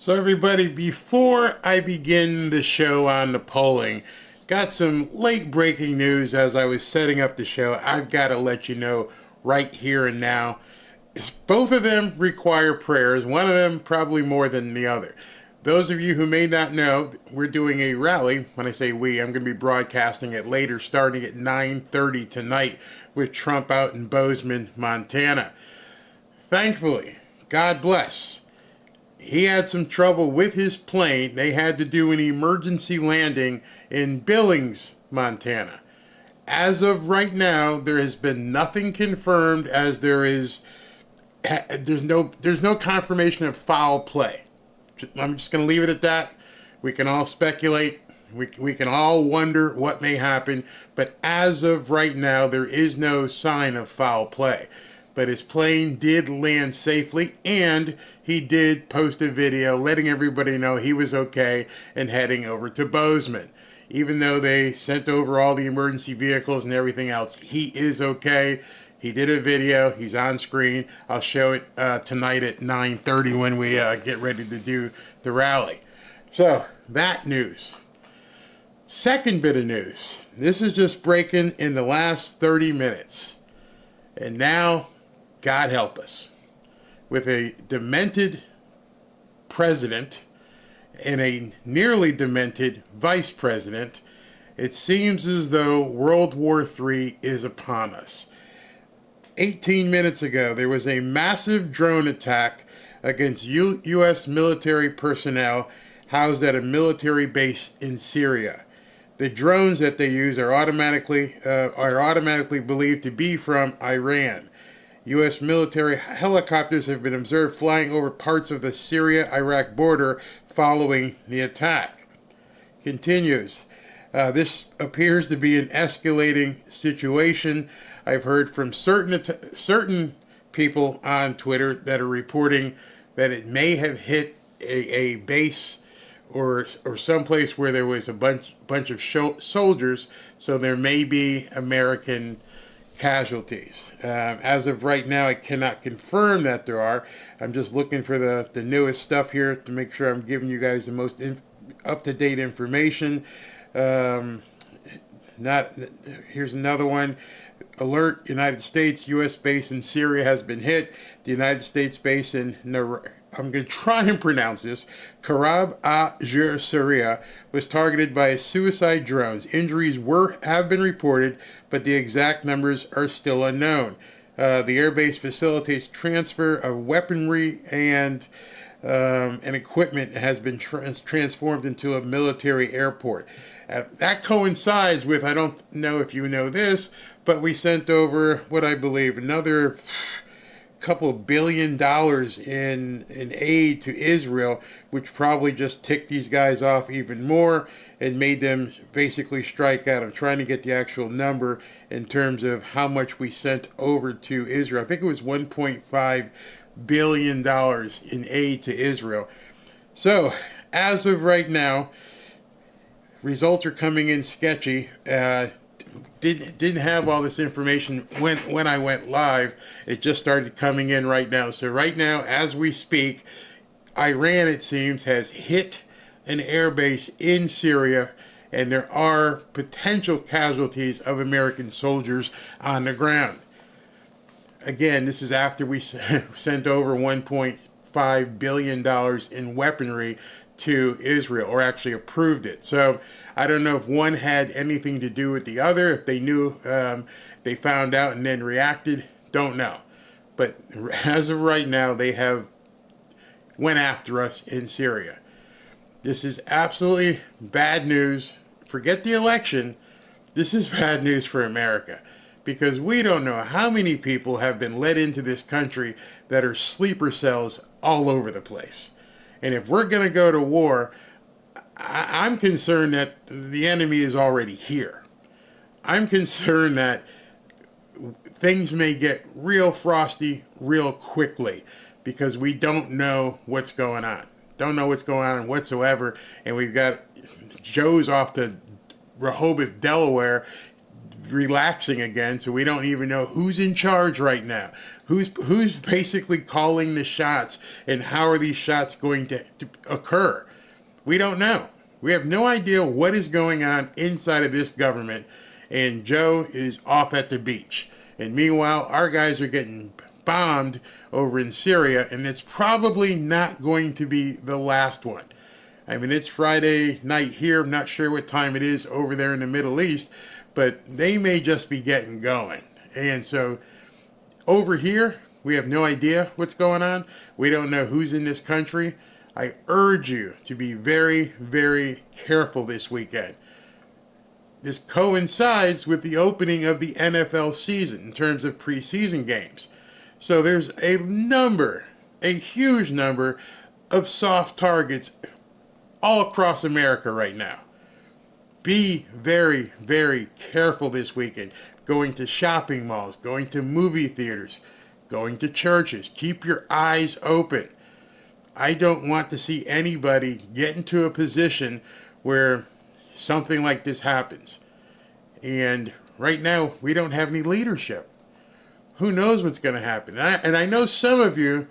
So everybody, before I begin the show on the polling, got some late breaking news as I was setting up the show. I've got to let you know right here and now. Both of them require prayers, one of them probably more than the other. Those of you who may not know, we're doing a rally. When I say we, I'm going to be broadcasting it later, starting at 9:30 tonight with Trump out in Bozeman, Montana. Thankfully, God bless, he had some trouble with his plane. They had to do an emergency landing in Billings, Montana. As of right now, there has been nothing confirmed, as there's no confirmation of foul play. I'm just going to leave it at that. We can all speculate. We can all wonder what may happen. But as of right now, there is no sign of foul play. But his plane did land safely, and he did post a video letting everybody know he was okay and heading over to Bozeman. Even though they sent over all the emergency vehicles and everything else, he is okay. He did a video. He's on screen. I'll show it tonight at 9:30 when we get ready to do the rally. So, that news. Second bit of news. This is just breaking in the last 30 minutes. And now, God help us. With a demented president and a nearly demented vice president, it seems as though World War III is upon us. 18 minutes ago, there was a massive drone attack against U.S. military personnel housed at a military base in Syria. The drones that they use are automatically believed to be from Iran. U.S. military helicopters have been observed flying over parts of the Syria-Iraq border following the attack. Continues. This appears to be an escalating situation. I've heard from certain people on Twitter that are reporting that it may have hit a base or someplace where there was a bunch of soldiers, so there may be American casualties. As of right now, I cannot confirm that there are. I'm just looking for the newest stuff here to make sure I'm giving you guys the most up-to-date information. Here's another one. Alert, United States, U.S. base in Syria has been hit. The United States base in, I'm going to try and pronounce this, Karab Ajir, Syria, was targeted by suicide drones. Injuries have been reported, but the exact numbers are still unknown. The airbase facilitates transfer of weaponry and equipment has been transformed into a military airport. That coincides with, I don't know if you know this, but we sent over what I believe another couple $1 billion in aid to Israel, which probably just ticked these guys off even more and made them basically strike out. I'm trying to get the actual number in terms of how much we sent over to Israel. I think it was $1.5 billion in aid to Israel. So, as of right now, results are coming in sketchy. Didn't have all this information when I went live. It just started coming in right now. So right now, as we speak, Iran, it seems, has hit an airbase in Syria, and there are potential casualties of American soldiers on the ground. Again, this is after we sent over $1.5 billion in weaponry to Israel, or actually approved it. So I don't know if one had anything to do with the other, if they knew, they found out and then reacted, don't know. But as of right now, they have went after us in Syria. This is absolutely bad news. Forget the election. This is bad news for America, because we don't know how many people have been let into this country that are sleeper cells all over the place. And if we're going to go to war, I'm concerned that the enemy is already here. I'm concerned that things may get real frosty real quickly because we don't know what's going on. Don't know what's going on whatsoever. And we've got Joe's off to Rehoboth, Delaware, relaxing again, so we don't even know who's in charge right now. Who's basically calling the shots, and how are these shots going to occur? We don't know. We have no idea what is going on inside of this government, and Joe is off at the beach. And meanwhile, our guys are getting bombed over in Syria, and it's probably not going to be the last one. I mean, it's Friday night here. I'm not sure what time it is over there in the Middle East, but they may just be getting going. And so over here, we have no idea what's going on. We don't know who's in this country. I urge you to be very, very careful this weekend. This coincides with the opening of the NFL season in terms of preseason games. So there's a huge number of soft targets all across America right now. Be very, very careful this weekend. Going to shopping malls, going to movie theaters, going to churches. Keep your eyes open. I don't want to see anybody get into a position where something like this happens. And right now, we don't have any leadership. Who knows what's going to happen? And I know some of you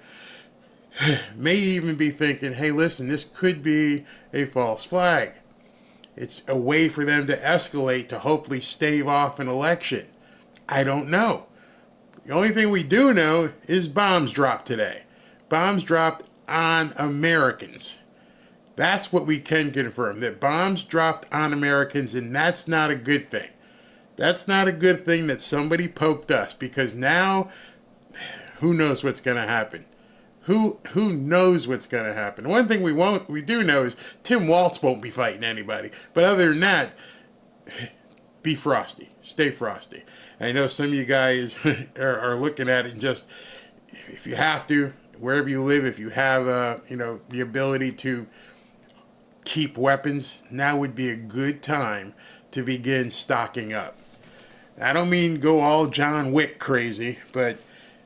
may even be thinking, hey, listen, this could be a false flag. It's a way for them to escalate to hopefully stave off an election. I don't know. The only thing we do know is bombs dropped today. Bombs dropped on Americans. That's what we can confirm, that bombs dropped on Americans, and that's not a good thing. That's not a good thing that somebody poked us, because now who knows what's going to happen. Who knows what's going to happen? One thing we do know is Tim Walz won't be fighting anybody. But other than that, be frosty. Stay frosty. I know some of you guys are looking at it and just, if you have to, wherever you live, if you have the ability to keep weapons, now would be a good time to begin stocking up. I don't mean go all John Wick crazy, but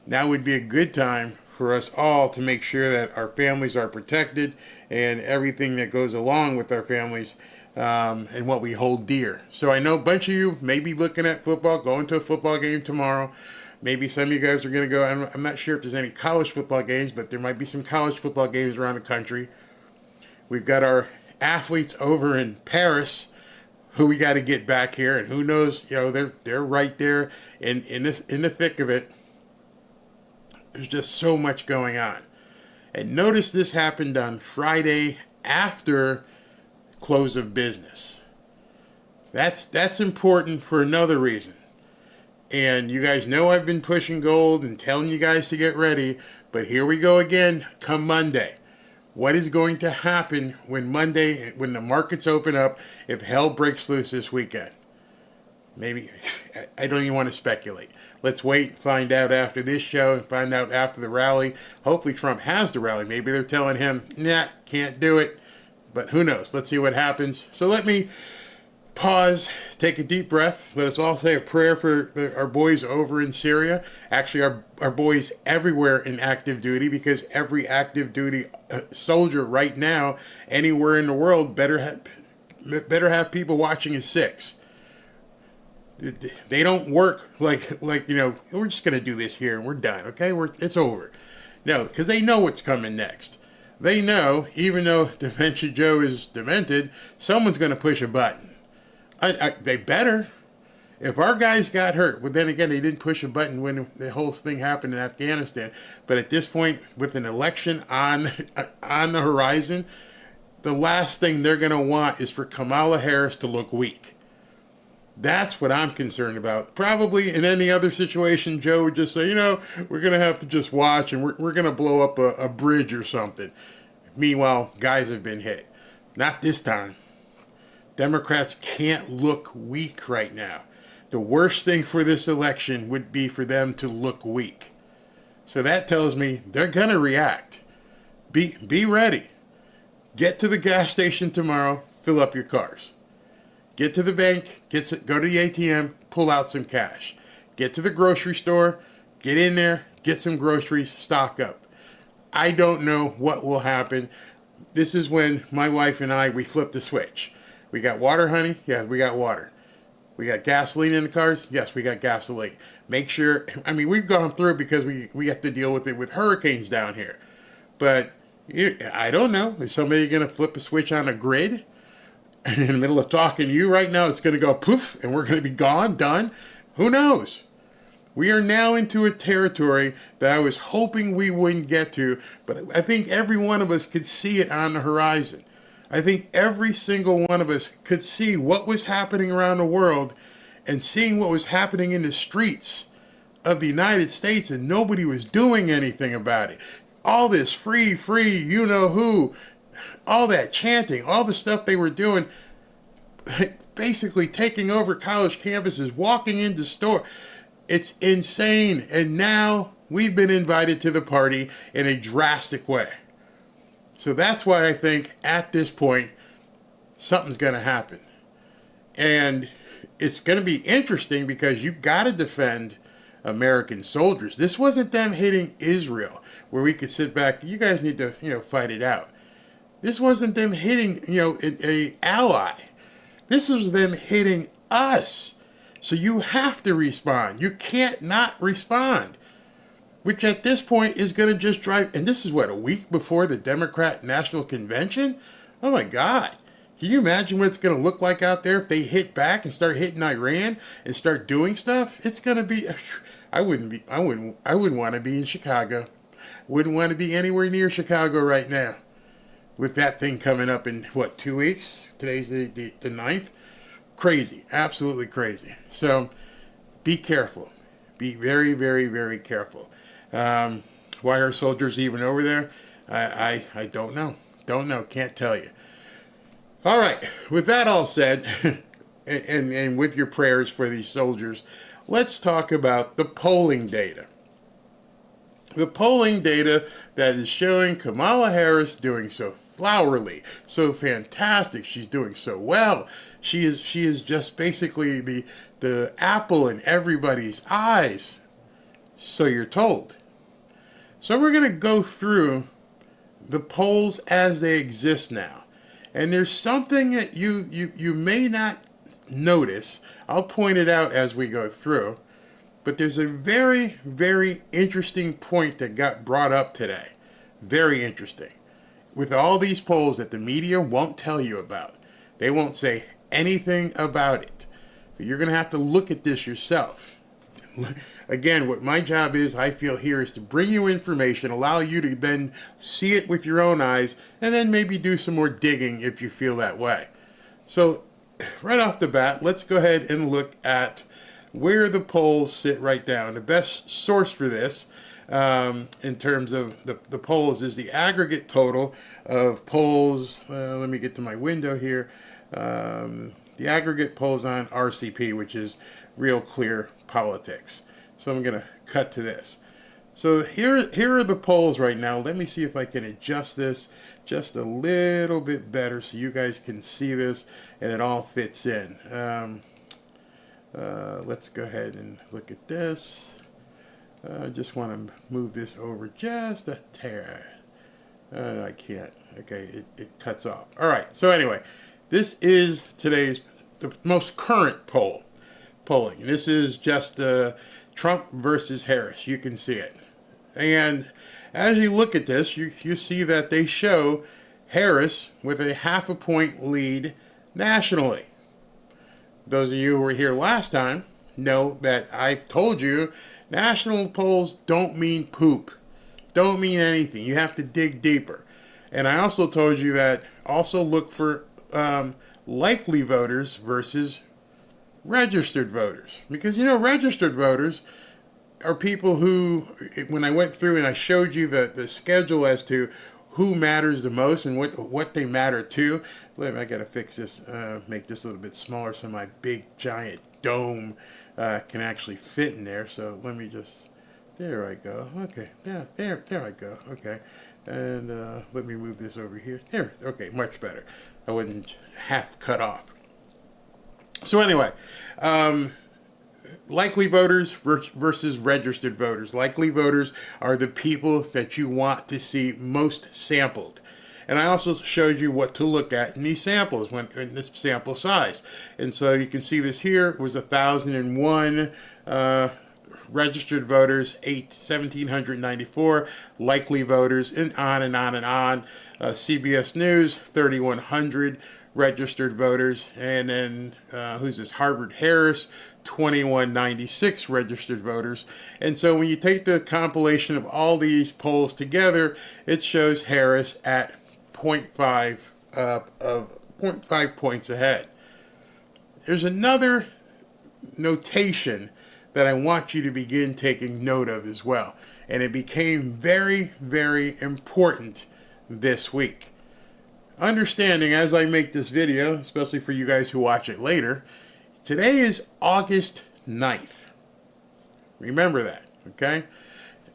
now would be a good time for us all to make sure that our families are protected and everything that goes along with our families and what we hold dear. So I know a bunch of you may be looking at football, going to a football game tomorrow. Maybe some of you guys are going to go. I'm not sure if there's any college football games, but there might be some college football games around the country. We've got our athletes over in Paris who we got to get back here, and who knows, they're right there in the thick of it. There's just so much going on. And notice this happened on Friday after close of business. That's important for another reason. And you guys know I've been pushing gold and telling you guys to get ready, but here we go again come Monday. What is going to happen when the markets open up, if hell breaks loose this weekend? Maybe, I don't even want to speculate. Let's wait and find out after this show and find out after the rally. Hopefully Trump has the rally. Maybe they're telling him, nah, can't do it. But who knows? Let's see what happens. So let me pause, take a deep breath. Let us all say a prayer for our boys over in Syria. Actually, our boys everywhere in active duty, because every active duty soldier right now, anywhere in the world, better have people watching his six. They don't work like we're just going to do this here and we're done, okay? It's over. No, because they know what's coming next. They know, even though Dementia Joe is demented, someone's going to push a button. They better. If our guys got hurt, well, then again, they didn't push a button when the whole thing happened in Afghanistan. But at this point, with an election on the horizon, the last thing they're going to want is for Kamala Harris to look weak. That's what I'm concerned about. Probably in any other situation, Joe would just say, we're going to have to just watch and we're going to blow up a bridge or something. Meanwhile, guys have been hit. Not this time. Democrats can't look weak right now. The worst thing for this election would be for them to look weak. So that tells me they're going to react. Be ready. Get to the gas station tomorrow, fill up your cars. Get to the bank, go to the ATM, pull out some cash. Get to the grocery store, get in there, get some groceries, stock up. I don't know what will happen. This is when my wife and I, we flip the switch. We got water, honey? Yeah, we got water. We got gasoline in the cars? Yes, we got gasoline. Make sure, I mean, we've gone through it because we have to deal with it with hurricanes down here. But I don't know. Is somebody going to flip a switch on a grid? In the middle of talking to you right now, it's going to go poof, and we're going to be gone, done. Who knows? We are now into a territory that I was hoping we wouldn't get to, but I think every one of us could see it on the horizon. I think every single one of us could see what was happening around the world and seeing what was happening in the streets of the United States, and nobody was doing anything about it. All this free, you know who, all that chanting, all the stuff they were doing, basically taking over college campuses, walking into stores. It's insane. And now we've been invited to the party in a drastic way. So that's why I think at this point, something's going to happen. And it's going to be interesting because you got to defend American soldiers. This wasn't them hitting Israel where we could sit back. You guys need to, fight it out. This wasn't them hitting, a ally. This was them hitting us. So you have to respond. You can't not respond. Which at this point is going to just drive, and this is what, a week before the Democrat National Convention? Oh my God. Can you imagine what it's going to look like out there if they hit back and start hitting Iran and start doing stuff? It's going to be, I wouldn't want to be in Chicago. Wouldn't want to be anywhere near Chicago right now. With that thing coming up in, 2 weeks? Today's the 9th? Crazy. Absolutely crazy. So be careful. Be very, very, very careful. Why are soldiers even over there? I don't know. Don't know. Can't tell you. All right. With that all said, and with your prayers for these soldiers, let's talk about the polling data. The polling data that is showing Kamala Harris doing so flowerly, so fantastic. She's doing so well. She is just basically the apple in everybody's eyes. So you're told. So we're going to go through the polls as they exist now. And there's something that you may not notice. I'll point it out as we go through. But there's a very, very interesting point that got brought up today. Very interesting. With all these polls that the media won't tell you about. They won't say anything about it. But you're going to have to look at this yourself. Again, what my job is, I feel here, is to bring you information, allow you to then see it with your own eyes, and then maybe do some more digging if you feel that way. So, right off the bat, let's go ahead and look at where the polls sit right now. And the best source for this, in terms of the polls, is the aggregate total of polls. Let me get to my window here. The aggregate polls on RCP, which is Real Clear Politics. So I'm going to cut to this. So here are the polls right now. Let me see if I can adjust this just a little bit better so you guys can see this and it all fits in. Let's go ahead and look at this. I just want to move this over just a hair. I can't. Okay, it cuts off. All right. So anyway, this is the most current polling. This is just Trump versus Harris. You can see it. And as you look at this, you see that they show Harris with a 0.5 point lead nationally. Those of you who were here last time know that I told you national polls don't mean poop. Don't mean anything. You have to dig deeper. And I also told you that also look for likely voters versus registered voters. Because, registered voters are people who, when I went through and I showed you the schedule as to who matters the most and what they matter to. I got to fix this, make this a little bit smaller so my big giant dome can actually fit in there. So let me just, there I go. Okay, yeah, there I go. Okay, and let me move this over here. There, okay, much better. I wasn't half cut off. So anyway, likely voters versus registered voters. Likely voters are the people that you want to see most sampled. And I also showed you what to look at in these samples, in this sample size. And so you can see this here was 1,001 registered voters, 1,794 likely voters, and on and on and on. CBS News, 3,100 registered voters, and then who's this? Harvard Harris, 2,196 registered voters. And so when you take the compilation of all these polls together, it shows Harris at 0.5 points ahead. There's another notation that I want you to begin taking note of as well. And it became very, very important this week. Understanding as I make this video, especially for you guys who watch it later, today is August 9th. Remember that, okay?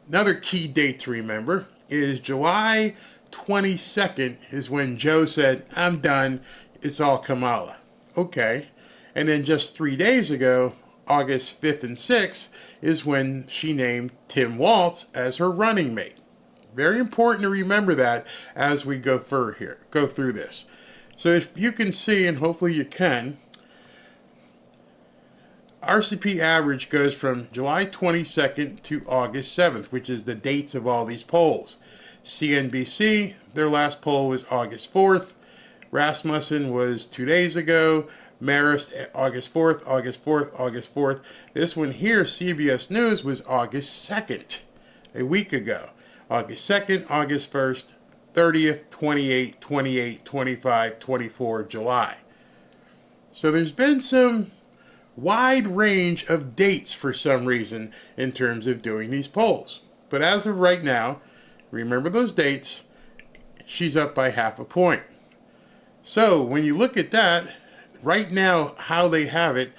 Another key date to remember is July 22nd is when Joe said, I'm done, it's all Kamala. Okay. And then just 3 days ago, August 5th and 6th, is when she named Tim Walz as her running mate. Very important to remember that as we go through this. So if you can see, and hopefully you can, RCP average goes from July 22nd to August 7th, which is the dates of all these polls. CNBC, their last poll was August 4th. Rasmussen was 2 days ago. Marist, August 4th, August 4th, August 4th. This one here, CBS News, was August 2nd, a week ago. August 2nd, August 1st, 30th, 28, 28, 25, 24, July. So there's been some wide range of dates for some reason in terms of doing these polls. But as of right now, remember those dates, she's up by 0.5 point. So when you look at that, right now how they have it,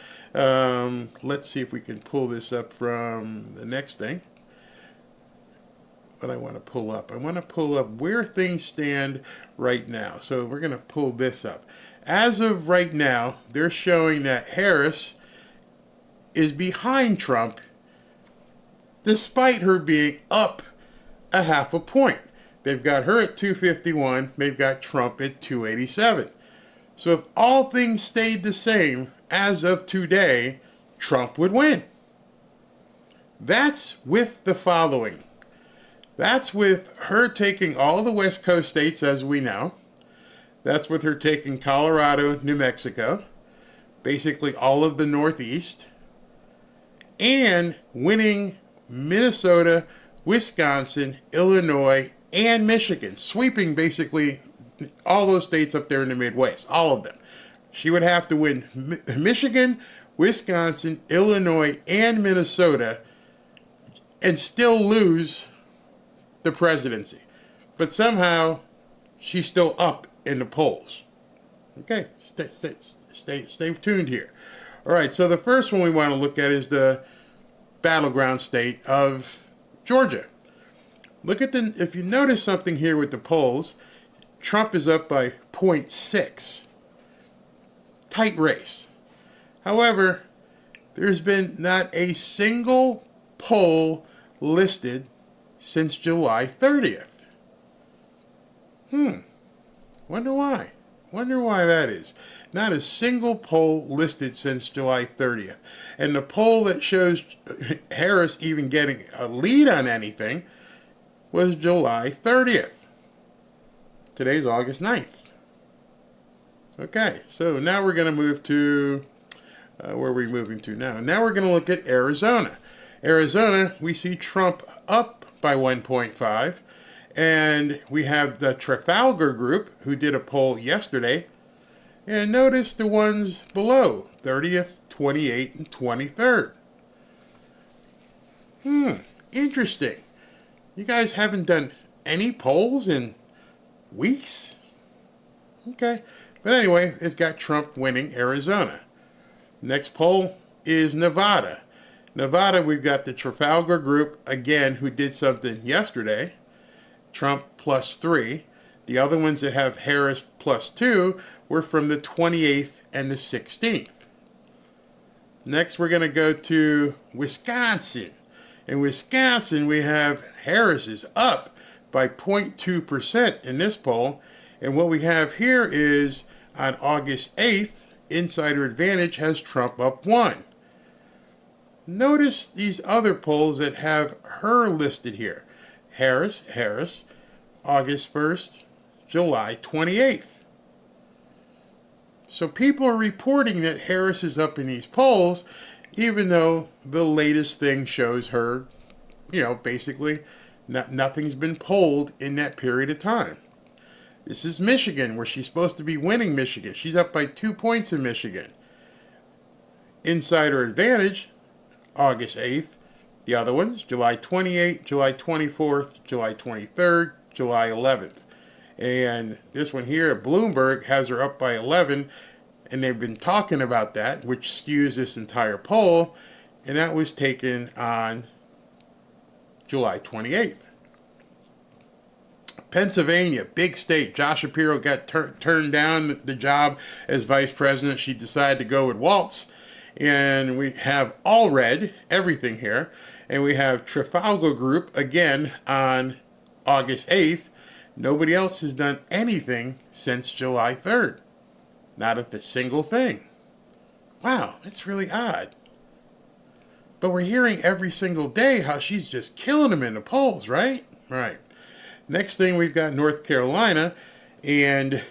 let's see if we can pull this up from the next thing. What I want to pull up. I want to pull up where things stand right now. So we're going to pull this up. As of right now, they're showing that Harris is behind Trump despite her being up 0.5 point. They've got her at 251. They've got Trump at 287. So if all things stayed the same as of today, Trump would win. That's with the following. That's with her taking all the West Coast states, as we know. That's with her taking Colorado, New Mexico, basically all of the Northeast, and winning Minnesota, Wisconsin, Illinois, and Michigan, sweeping basically all those states up there in the Midwest, all of them. She would have to win Michigan, Wisconsin, Illinois, and Minnesota and still lose the presidency. But somehow she's still up in the polls. Okay, stay tuned here. All right, so the first one we want to look at is the battleground state of Georgia. Look at if you notice something here with the polls, Trump is up by 0.6. Tight race. However, there's been not a single poll listed since July 30th. Wonder why. Wonder why that is. Not a single poll listed since July 30th. And the poll that shows Harris even getting a lead on anything was July 30th. Today's August 9th. Okay, so now we're going to move to, where are we moving to now? Now we're going to look at Arizona. Arizona, we see Trump up by 1.5. And we have the Trafalgar Group, who did a poll yesterday. And notice the ones below, 30th, 28th, and 23rd. Interesting. You guys haven't done any polls in weeks? Okay. But anyway, it's got Trump winning Arizona. Next poll is Nevada. Nevada, we've got the Trafalgar Group, again, who did something yesterday. Trump +3. The other ones that have Harris +2 were from the 28th and the 16th. Next, we're going to go to Wisconsin. In Wisconsin, we have Harris is up by 0.2% in this poll, And what we have here is on August 8th, Insider Advantage has Trump up 1. Notice these other polls that have her listed here. Harris, August 1st, July 28th. So people are reporting that Harris is up in these polls, even though the latest thing shows her, basically nothing's been polled in that period of time. This is Michigan, where she's supposed to be winning Michigan. She's up by 2 points in Michigan. Insider Advantage, August 8th. The other ones, July 28th, July 24th, July 23rd, July 11th. And this one here, Bloomberg, has her up by 11, and they've been talking about that, which skews this entire poll, and that was taken on July 28th. Pennsylvania, big state. Josh Shapiro got turned down the job as vice president. She decided to go with Walz. And we have all red, everything here. And we have Trafalgar Group, again, on August 8th. Nobody else has done anything since July 3rd. Not a single thing. Wow, that's really odd. But we're hearing every single day how she's just killing them in the polls, right? Right. Next thing, we've got North Carolina, and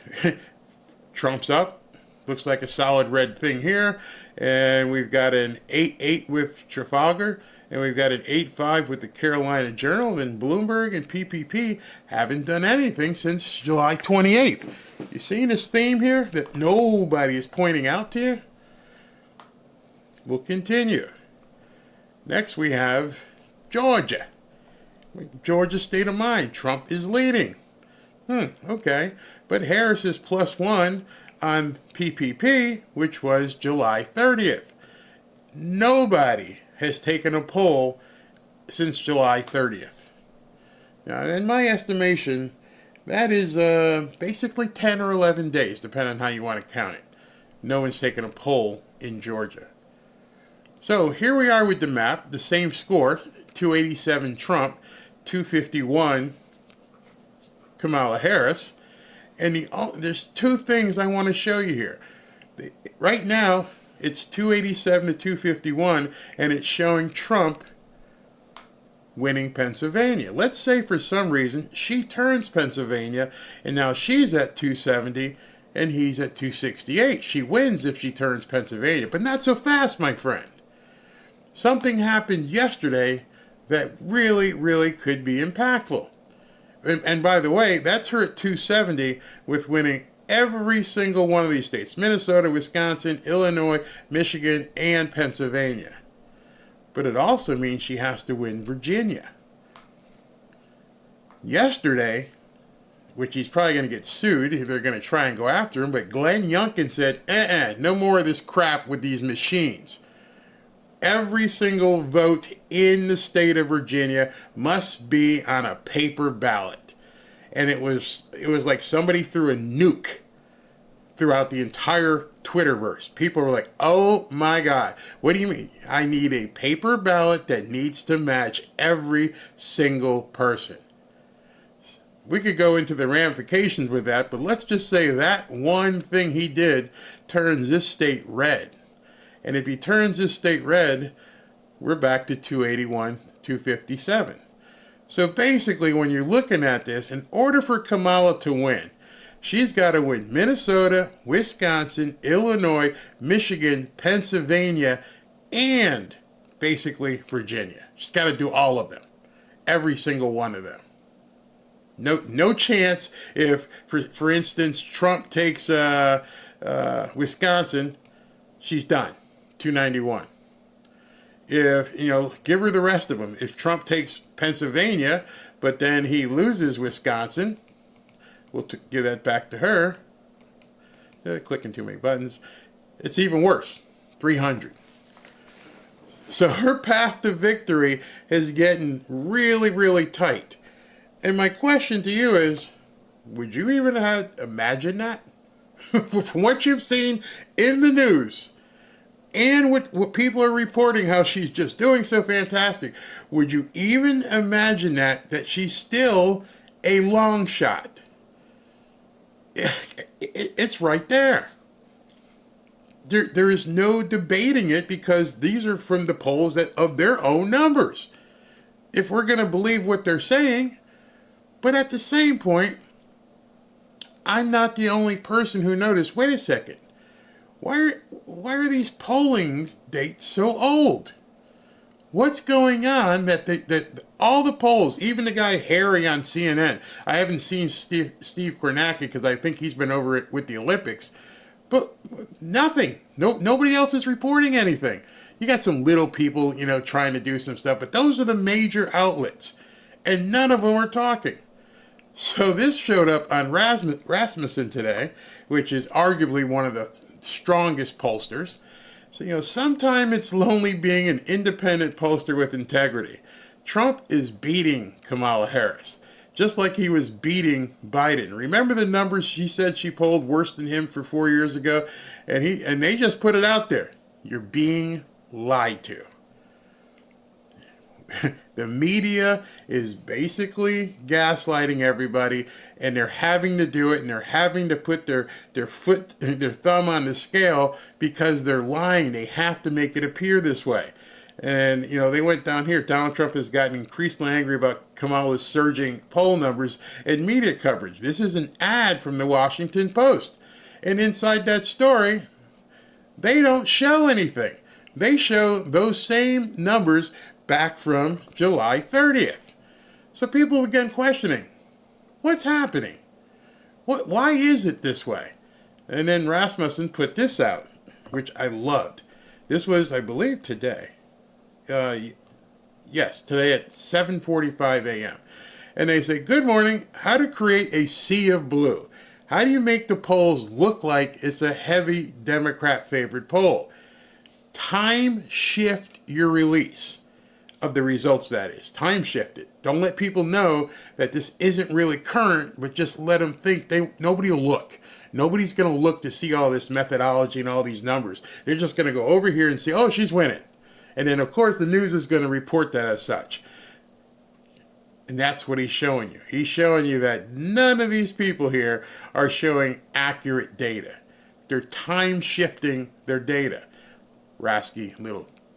Trump's up. Looks like a solid red thing here. And we've got an 8-8 with Trafalgar, and we've got an 8-5 with the Carolina Journal. And Bloomberg and PPP haven't done anything since July 28th. You seeing this theme here that nobody is pointing out to you? We'll continue. Next, we have Georgia. Georgia state of mind. Trump is leading. Okay. But Harris is +1 on PPP, which was July 30th. Nobody has taken a poll since July 30th. Now, in my estimation, that is basically 10 or 11 days, depending on how you want to count it. No one's taken a poll in Georgia. So here we are with the map, the same score, 287 Trump, 251 Kamala Harris. And there's two things I want to show you here. Right now, it's 287 to 251, and it's showing Trump winning Pennsylvania. Let's say for some reason she turns Pennsylvania, and now she's at 270, and he's at 268. She wins if she turns Pennsylvania, but not so fast, my friend. Something happened yesterday that really, really could be impactful. And by the way, that's her at 270 with winning every single one of these states. Minnesota, Wisconsin, Illinois, Michigan, and Pennsylvania. But it also means she has to win Virginia. Yesterday, which he's probably going to get sued, they're going to try and go after him, but Glenn Youngkin said, no more of this crap with these machines. Every single vote in the state of Virginia must be on a paper ballot. And it was like somebody threw a nuke throughout the entire Twitterverse. People were like, oh my God, what do you mean? I need a paper ballot that needs to match every single person. We could go into the ramifications with that, but let's just say that one thing he did turns this state red. And if he turns this state red, we're back to 281, 257. So basically, when you're looking at this, in order for Kamala to win, she's got to win Minnesota, Wisconsin, Illinois, Michigan, Pennsylvania, and basically Virginia. She's got to do all of them. Every single one of them. No chance if, for instance, Trump takes Wisconsin, she's done. 291. If, give her the rest of them. If Trump takes Pennsylvania, but then he loses Wisconsin, we'll give that back to her. Clicking too many buttons. It's even worse. 300. So her path to victory is getting really, really tight. And my question to you is, would you even have imagined that? From what you've seen in the news, and what people are reporting, how she's just doing so fantastic, would you even imagine that she's still a long shot? It's right there. There is no debating it because these are from the polls that of their own numbers. If we're going to believe what they're saying, but at the same point, I'm not the only person who noticed, wait a second, why are these polling dates so old? What's going on that all the polls, even the guy Harry on CNN, I haven't seen Steve Kornacki because I think he's been over it with the Olympics, but nothing. Nobody else is reporting anything. You got some little people, trying to do some stuff, but those are the major outlets, and none of them are talking. So this showed up on Rasmussen today, which is arguably one of the strongest pollsters. So, sometimes it's lonely being an independent pollster with integrity. Trump is beating Kamala Harris, just like he was beating Biden. Remember the numbers she said she polled worse than him for 4 years ago? And they just put it out there. You're being lied to. The media is basically gaslighting everybody, and they're having to do it, and they're having to put their thumb on the scale because they're lying. They have to make it appear this way. And, they went down here. Donald Trump has gotten increasingly angry about Kamala's surging poll numbers and media coverage. This is an ad from the Washington Post. And inside that story, they don't show anything. They show those same numbers back from July 30th. So people began questioning, what's happening? Why is it this way? And then Rasmussen put this out, which I loved. This was, I believe, today. Yes, today at 7:45 a.m. And they say, good morning, how to create a sea of blue. How do you make the polls look like it's a heavy Democrat favored poll? Time shift your release of the results, that is. Time shift it. Don't let people know that this isn't really current, but just let them think nobody will look. Nobody's going to look to see all this methodology and all these numbers. They're just going to go over here and say, oh, she's winning. And then, of course, the news is going to report that as such. And that's what he's showing you. He's showing you that none of these people here are showing accurate data. They're time shifting their data.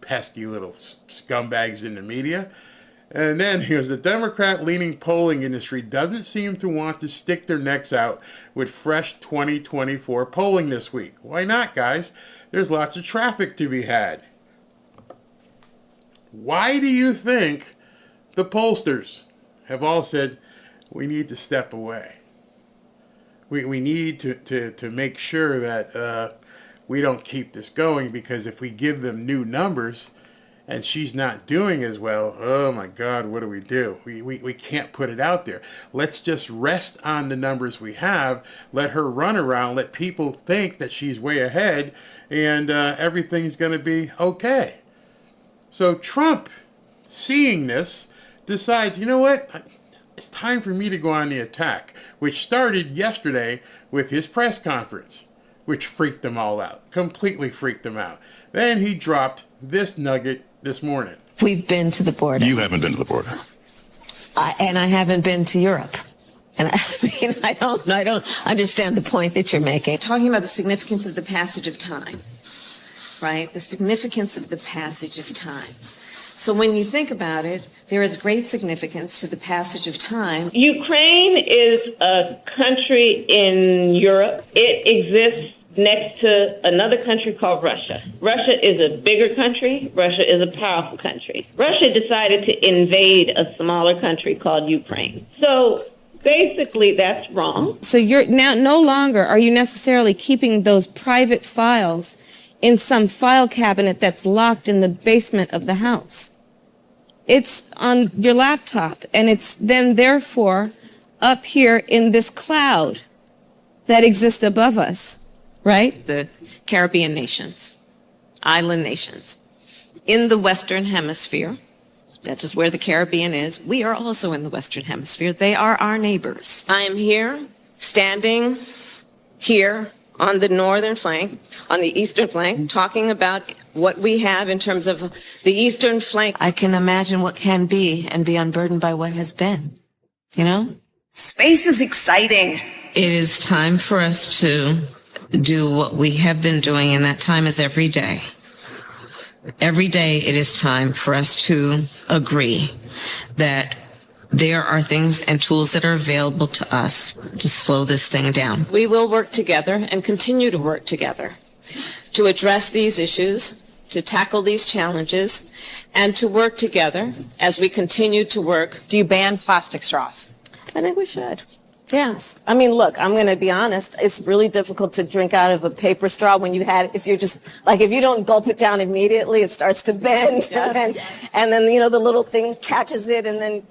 Pesky little scumbags in the media. And then here's the Democrat-leaning polling industry doesn't seem to want to stick their necks out with fresh 2024 polling this week. Why not, guys? There's lots of traffic to be had. Why do you think the pollsters have all said, we need to step away? We need to make sure that we don't keep this going, because if we give them new numbers and she's not doing as well, oh my God, what do? We can't put it out there. Let's just rest on the numbers we have, let her run around, let people think that she's way ahead, and everything's going to be okay. So Trump, seeing this, decides, you know what? It's time for me to go on the attack, which started yesterday with his press conference, which freaked them all out, completely freaked them out. Then he dropped this nugget this morning. We've been to the border. You haven't been to the border. And I haven't been to Europe. And I don't understand the point that you're making. Talking about the significance of the passage of time, right? The significance of the passage of time. So when you think about it, there is great significance to the passage of time. Ukraine is a country in Europe. It exists next to another country called Russia. Russia is a bigger country. Russia is a powerful country. Russia decided to invade a smaller country called Ukraine. So basically, that's wrong. So you're now no longer are you necessarily keeping those private files in some file cabinet that's locked in the basement of the house. It's on your laptop, and it's then therefore up here in this cloud that exists above us, right? The Caribbean nations, island nations, in the Western Hemisphere. That is where the Caribbean is. We are also in the Western Hemisphere. They are our neighbors. I am here, standing here on the northern flank, on the eastern flank, talking about what we have in terms of the eastern flank. I can imagine what can be and be unburdened by what has been, you know? Space is exciting. It is time for us to do what we have been doing, and that time is every day. Every day it is time for us to agree that there are things and tools that are available to us to slow this thing down. We will work together and continue to work together to address these issues, to tackle these challenges, and to work together as we continue to work. Do you ban plastic straws? I think we should. Yes. I mean, look, I'm going to be honest. It's really difficult to drink out of a paper straw when if you're just, like, if you don't gulp it down immediately, it starts to bend. Yes. And then, the little thing catches it. And then,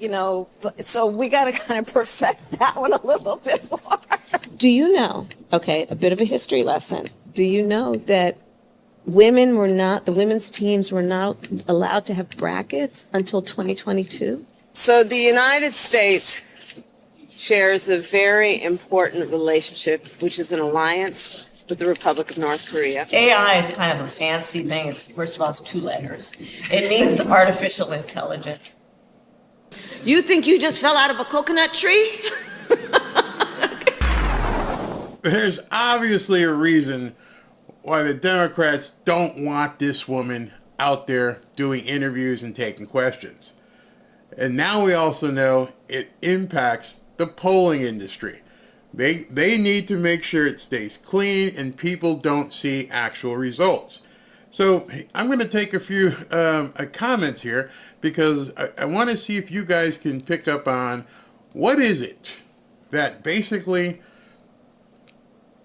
so we got to kind of perfect that one a little bit more. Do you know, okay, a bit of a history lesson. Do you know that the women's teams were not allowed to have brackets until 2022? So the United States shares a very important relationship, which is an alliance with the Republic of North Korea. AI is kind of a fancy thing. First of all, it's 2 letters. It means artificial intelligence. You think you just fell out of a coconut tree? There's obviously a reason why the Democrats don't want this woman out there doing interviews and taking questions. And now we also know it impacts the polling industry. They need to make sure it stays clean and people don't see actual results. So I'm going to take a few comments here because I want to see if you guys can pick up on what is it that basically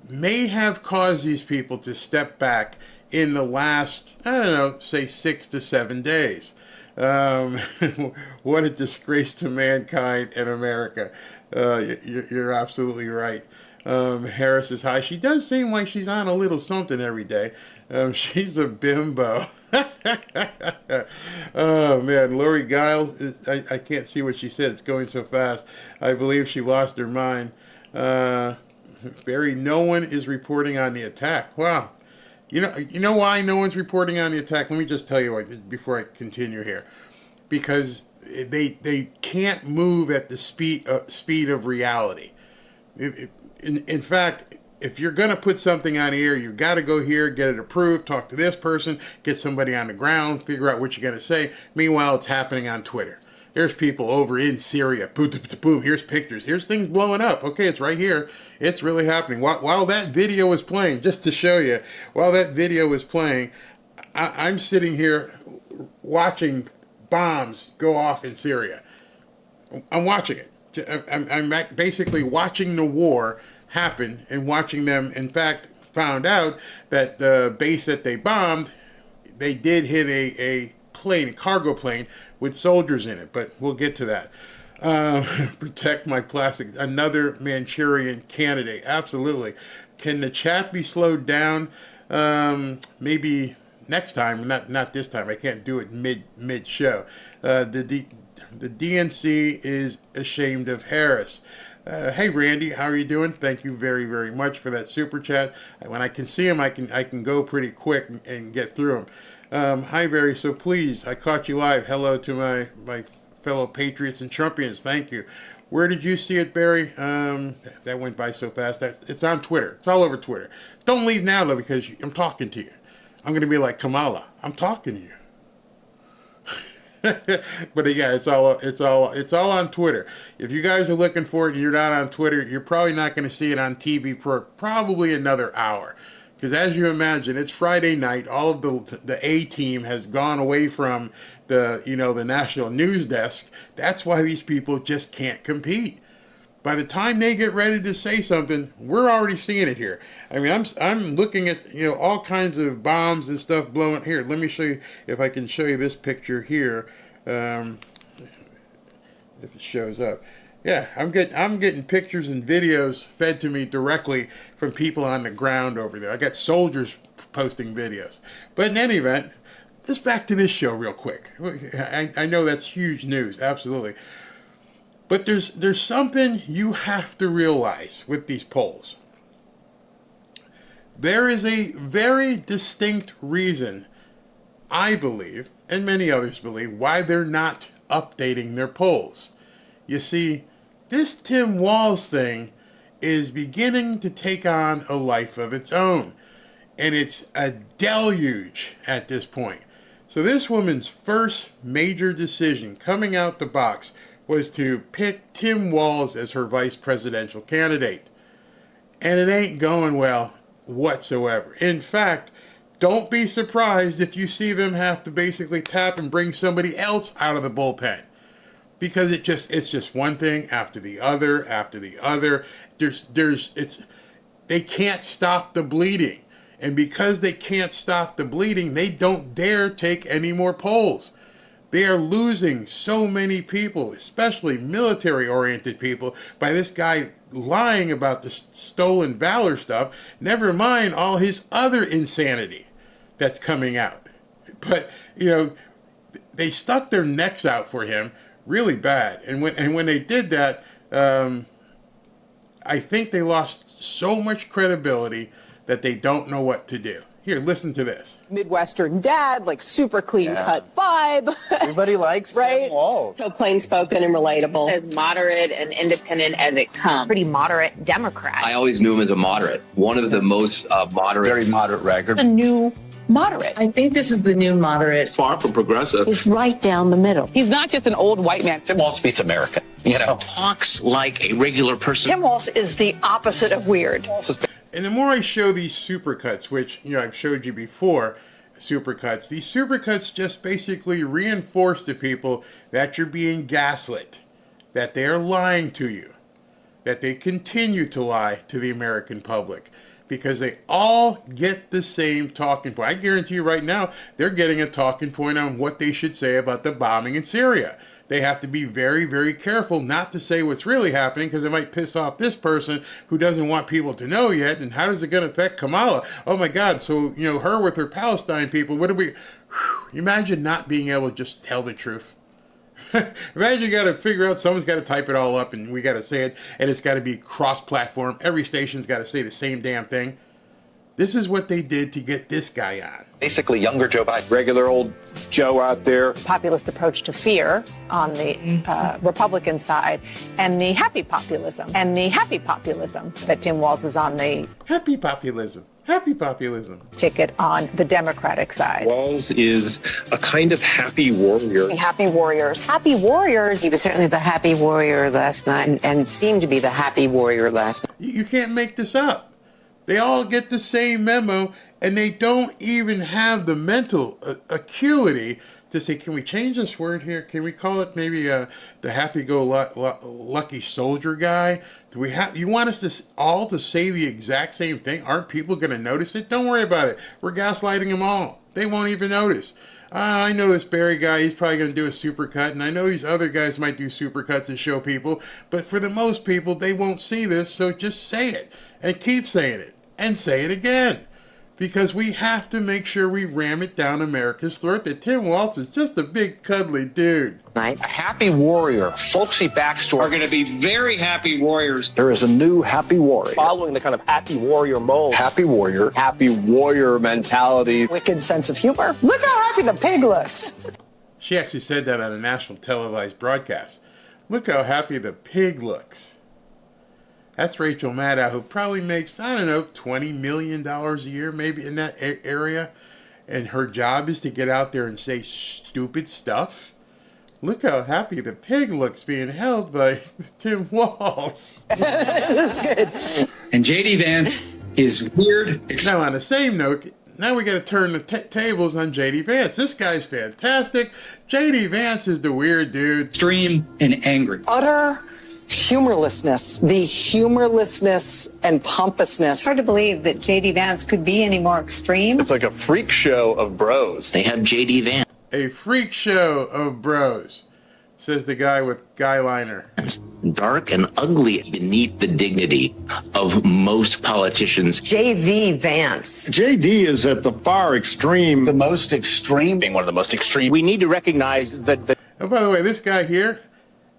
may have caused these people to step back in the last, say 6 to 7 days. What a disgrace to mankind and America. You're absolutely right. Harris is high. She does seem like she's on a little something every day. She's a bimbo. Oh, man. Lori Guile, I can't see what she said. It's going so fast. I believe she lost her mind. Barry, no one is reporting on the attack. Wow. You know why no one's reporting on the attack? Let me just tell you before I continue here. Because they can't move at the speed of reality. In fact, if you're going to put something on the air, you've got to go here, get it approved, talk to this person, get somebody on the ground, figure out what you're going to say. Meanwhile, it's happening on Twitter. There's people over in Syria. Boom, boom, boom. Here's pictures. Here's things blowing up. Okay, it's right here. It's really happening. While that video was playing, just to show you, while that video was playing, I'm sitting here watching bombs go off in Syria. I'm watching it. I'm basically watching the war happen and watching them. In fact, found out that the base that they bombed, they did hit a cargo plane with soldiers in it, but we'll get to that. Protect my plastic. Another Manchurian candidate. Absolutely. Can the chat be slowed down? Maybe next time, not this time. I can't do it mid show. The DNC is ashamed of Harris. Hey Randy, how are you doing? Thank you very, very much for that super chat. When I can see him, I can go pretty quick and get through them. Hi Barry. So please, I caught you live. Hello to my fellow patriots and Trumpians. Thank you. Where did you see it, Barry? That went by so fast. It's on Twitter. It's all over Twitter. Don't leave now though, because I'm talking to you. I'm gonna be like Kamala. I'm talking to you. But yeah, it's all on Twitter. If you guys are looking for it and you're not on Twitter, you're probably not going to see it on TV for probably another hour. Because as you imagine, it's Friday night. All of the A team has gone away from the national news desk. That's why these people just can't compete. By the time they get ready to say something, we're already seeing it here. I mean, I'm looking at all kinds of bombs and stuff blowing. Here, let me show you if I can show you this picture here. If it shows up, yeah, I'm getting pictures and videos fed to me directly from people on the ground over there. I got soldiers posting videos. But in any event, just back to this show real quick. I know that's huge news, absolutely. But there's something you have to realize with these polls. There is a very distinct reason, I believe, and many others believe, why they're not updating their polls. You see, this Tim Walz thing is beginning to take on a life of its own. And it's a deluge at this point. So this woman's first major decision coming out the box was to pick Tim Walz as her vice presidential candidate. And it ain't going well whatsoever. In fact, don't be surprised if you see them have to basically tap and bring somebody else out of the bullpen. Because it's just one thing after the other after the other. They can't stop the bleeding. And because they can't stop the bleeding, they don't dare take any more polls. They are losing so many people, especially military-oriented people, by this guy lying about the stolen valor stuff, never mind all his other insanity that's coming out. But, they stuck their necks out for him really bad. And when they did that, I think they lost so much credibility that they don't know what to do. Here, listen to this. Midwestern dad, like super clean cut vibe. Everybody likes right? Walz. So plain spoken and relatable. As moderate and independent as it comes. Pretty moderate Democrat. I always knew him as a moderate. One of the most moderate. Very moderate record. A new moderate. I think this is the new moderate. Far from progressive. He's right down the middle. He's not just an old white man. Tim Walz beats America. Talks like a regular person. Tim Walz is the opposite of weird. And the more I show these supercuts, which, I've showed you before, supercuts, these supercuts just basically reinforce to people that you're being gaslit, that they are lying to you, that they continue to lie to the American public, because they all get the same talking point. I guarantee you right now, they're getting a talking point on what they should say about the bombing in Syria. They have to be very, very careful not to say what's really happening, because it might piss off this person who doesn't want people to know yet. And how is it going to affect Kamala? Oh my God. So, her with her Palestine people, imagine not being able to just tell the truth. Imagine you got to figure out, someone's got to type it all up and we got to say it, and it's got to be cross-platform. Every station's got to say the same damn thing. This is what they did to get this guy on. Basically, younger Joe Biden. Regular old Joe out there. Populist approach to fear on the Republican side, and the happy populism. That Tim Walz is on the Happy populism. ticket on the Democratic side. Walz is a kind of happy warrior. Happy warriors. Happy warriors. He was certainly the happy warrior last night and seemed to be the happy warrior last night. You can't make this up. They all get the same memo, and they don't even have the mental acuity to say, can we change this word here? Can we call it maybe the happy-go-lucky soldier guy? You want us to all to say the exact same thing? Aren't people going to notice it? Don't worry about it. We're gaslighting them all. They won't even notice. I know this Barry guy, he's probably going to do a supercut, and I know these other guys might do supercuts and show people, but for the most people, they won't see this, so just say it, and keep saying it, and say it again. Because we have to make sure we ram it down America's throat that Tim Walz is just a big cuddly dude. A happy warrior, folksy backstory. Are going to be very happy warriors. There is a new happy warrior. Following the kind of happy warrior mold. Happy warrior mentality. Wicked sense of humor. Look how happy the pig looks. She actually said that on a national televised broadcast. Look how happy the pig looks. That's Rachel Maddow, who probably makes, $20 million a year, maybe in that area. And her job is to get out there and say stupid stuff. Look how happy the pig looks being held by Tim Walz. That's good. And J.D. Vance is weird. Now, on the same note, now we got to turn the tables on J.D. Vance. This guy's fantastic. J.D. Vance is the weird dude. Extreme and angry. Utter humorlessness. The humorlessness and pompousness. It's hard to believe that J.D. Vance could be any more extreme. It's like a freak show of bros. They have J.D. Vance. A freak show of bros, says the guy with guy liner. Dark and ugly beneath the dignity of most politicians. J.V. Vance. JD is at the far extreme. The most extreme. Being one of the most extreme. We need to recognize that the Oh, by the way, this guy here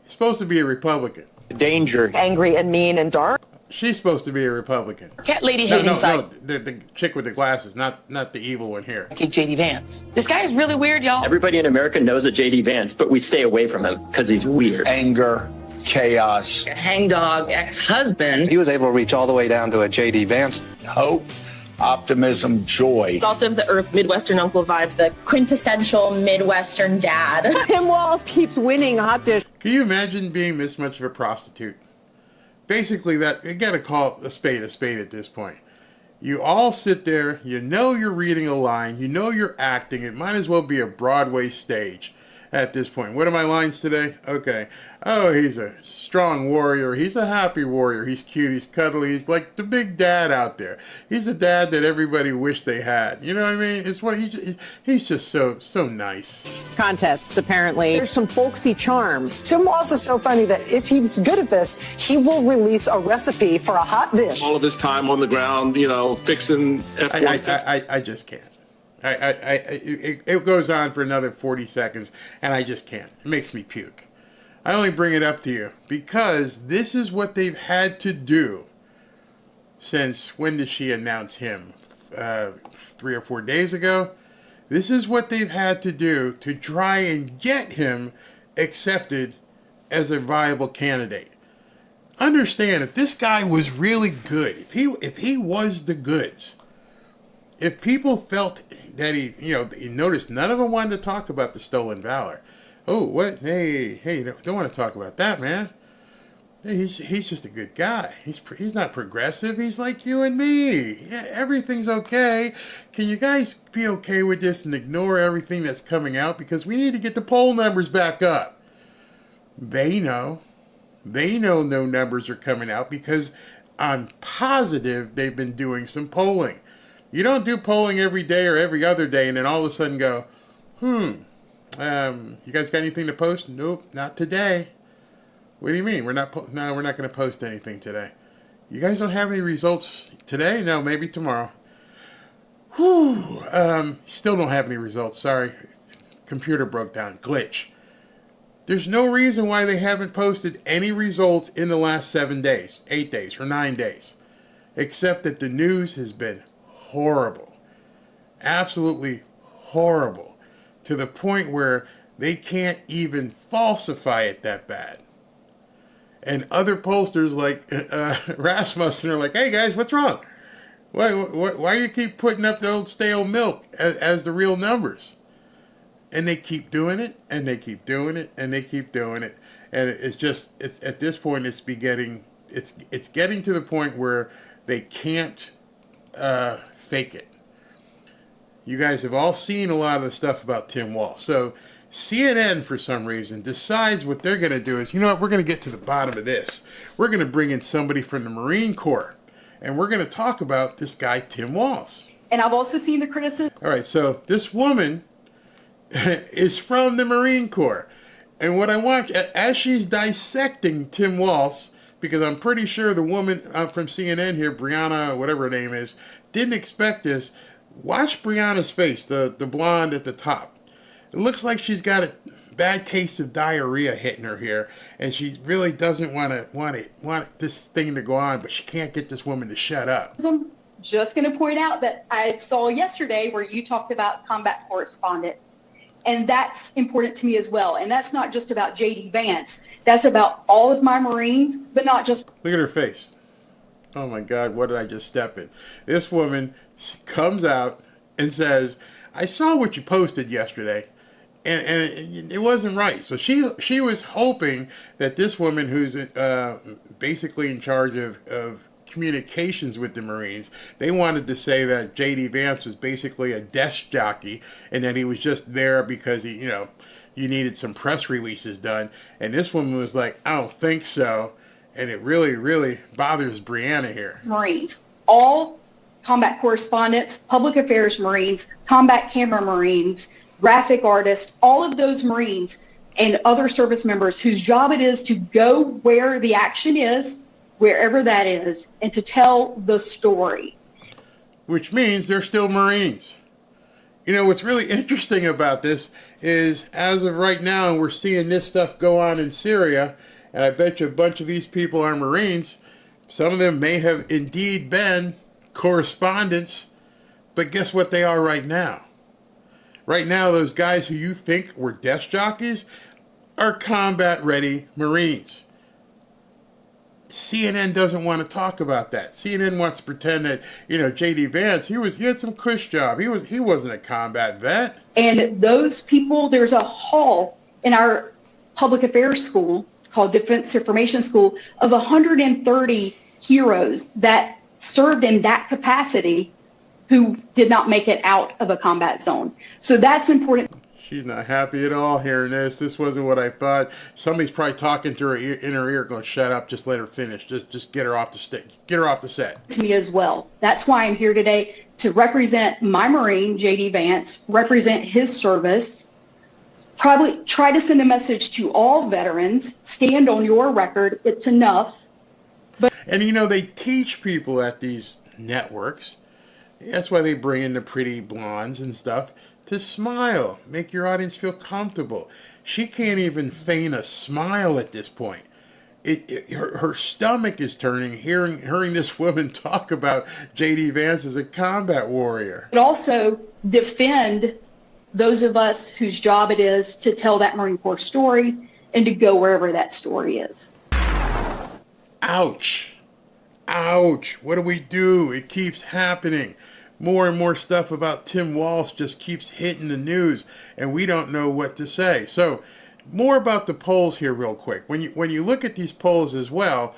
is supposed to be a Republican. danger. Angry and mean and dark. She's supposed to be a Republican. Cat lady No, hate inside. the chick with the glasses, not the evil one here. Okay, J.D. Vance. This guy is really weird, y'all. Everybody in America knows a J.D. Vance, but we stay away from him because he's weird. Anger, chaos. Hangdog ex-husband. He was able to reach all the way down to a J.D. Vance. Hope, optimism, joy. Salt of the earth, Midwestern uncle vibes, the quintessential Midwestern dad. Tim Walz keeps winning hot dish. Can you imagine being this much of a prostitute? Basically, that you got to call a spade at this point. You all sit there, you know you're reading a line, you know you're acting. It might as well be a Broadway stage at this point. What are my lines today? Okay. Oh, he's a strong warrior. He's a happy warrior. He's cute. He's cuddly. He's like the big dad out there. He's the dad that everybody wished they had. You know what I mean? It's what he's just so nice. Contests, apparently. There's some folksy charm. Tim Walz is so funny that if he's good at this, he will release a recipe for a hot dish. All of his time on the ground, fixing F1. I just can't. It goes on for another 40 seconds, and I just can't. It makes me puke. I only bring it up to you because this is what they've had to do since, when did she announce him? 3 or 4 days ago? This is what they've had to do to try and get him accepted as a viable candidate. Understand, if this guy was really good, if he was the goods, if people felt that you noticed none of them wanted to talk about the stolen valor. Oh, what? Hey, don't want to talk about that, man. Hey, he's just a good guy. He's not progressive. He's like you and me. Yeah, everything's okay. Can you guys be okay with this and ignore everything that's coming out? Because we need to get the poll numbers back up. They know. They know no numbers are coming out because I'm positive they've been doing some polling. You don't do polling every day or every other day and then all of a sudden go, you guys got anything to post? Nope, not today. What do you mean? We're not going to post anything today. You guys don't have any results today? No, maybe tomorrow. Still don't have any results. Sorry. Computer broke down. Glitch. There's no reason why they haven't posted any results in the last 7 days, 8 days, or 9 days, except that the news has been horrible, absolutely horrible, to the point where they can't even falsify it that bad. And other pollsters like Rasmussen are like, hey guys, what's wrong? Why do you keep putting up the old stale milk as the real numbers? And they keep doing it, and they keep doing it, and they keep doing it. And it's at this point, it's getting to the point where they can't fake it. You guys have all seen a lot of the stuff about Tim Walz. So CNN, for some reason, decides what they're going to do is, you know what, we're going to get to the bottom of this. We're going to bring in somebody from the Marine Corps, and we're going to talk about this guy, Tim Walz. And I've also seen the criticism. All right, so this woman is from the Marine Corps. And what I want, as she's dissecting Tim Walz, because I'm pretty sure the woman from CNN here, Brianna, whatever her name is, didn't expect this. Watch Brianna's face, the blonde at the top. It looks like she's got a bad case of diarrhea hitting her here, and she really doesn't want this thing to go on, but she can't get this woman to shut up. I'm just going to point out that I saw yesterday where you talked about combat correspondent. And that's important to me as well. And that's not just about J.D. Vance. That's about all of my Marines, but not just... Look at her face. Oh, my God, what did I just step in? This woman comes out and says, I saw what you posted yesterday, and it wasn't right. So she was hoping that this woman who's basically in charge of communications with the Marines, they wanted to say that J.D. Vance was basically a desk jockey and that he was just there because you needed some press releases done. And this woman was like, I don't think so. And it really, really bothers Brianna here. Marines, all combat correspondents, public affairs Marines, combat camera Marines, graphic artists, all of those Marines and other service members whose job it is to go where the action is, wherever that is, and to tell the story. Which means they're still Marines. You know, what's really interesting about this is, as of right now, we're seeing this stuff go on in Syria, and I bet you a bunch of these people are Marines. Some of them may have indeed been correspondents, but guess what they are right now? Right now, those guys who you think were desk jockeys are combat-ready Marines. CNN doesn't want to talk about that. CNN wants to pretend that, J.D. Vance, he had some cush job. He wasn't a combat vet. And those people, there's a hall in our public affairs school called Defense Information School of 130 heroes that served in that capacity who did not make it out of a combat zone. So that's important. She's not happy at all hearing this. This wasn't what I thought. Somebody's probably talking to her in her ear, going, "Shut up! Just let her finish. Just get her off the get her off the set." To me as well. That's why I'm here today to represent my Marine, J.D. Vance, represent his service, probably try to send a message to all veterans. Stand on your record. It's enough. And they teach people at these networks. That's why they bring in the pretty blondes and stuff. To smile, make your audience feel comfortable. She can't even feign a smile at this point. Her stomach is turning hearing this woman talk about J.D. Vance as a combat warrior. But also defend those of us whose job it is to tell that Marine Corps story and to go wherever that story is. Ouch. Ouch. What do? It keeps happening. More and more stuff about Tim Walz just keeps hitting the news, and we don't know what to say. So, more about the polls here real quick. When you look at these polls as well,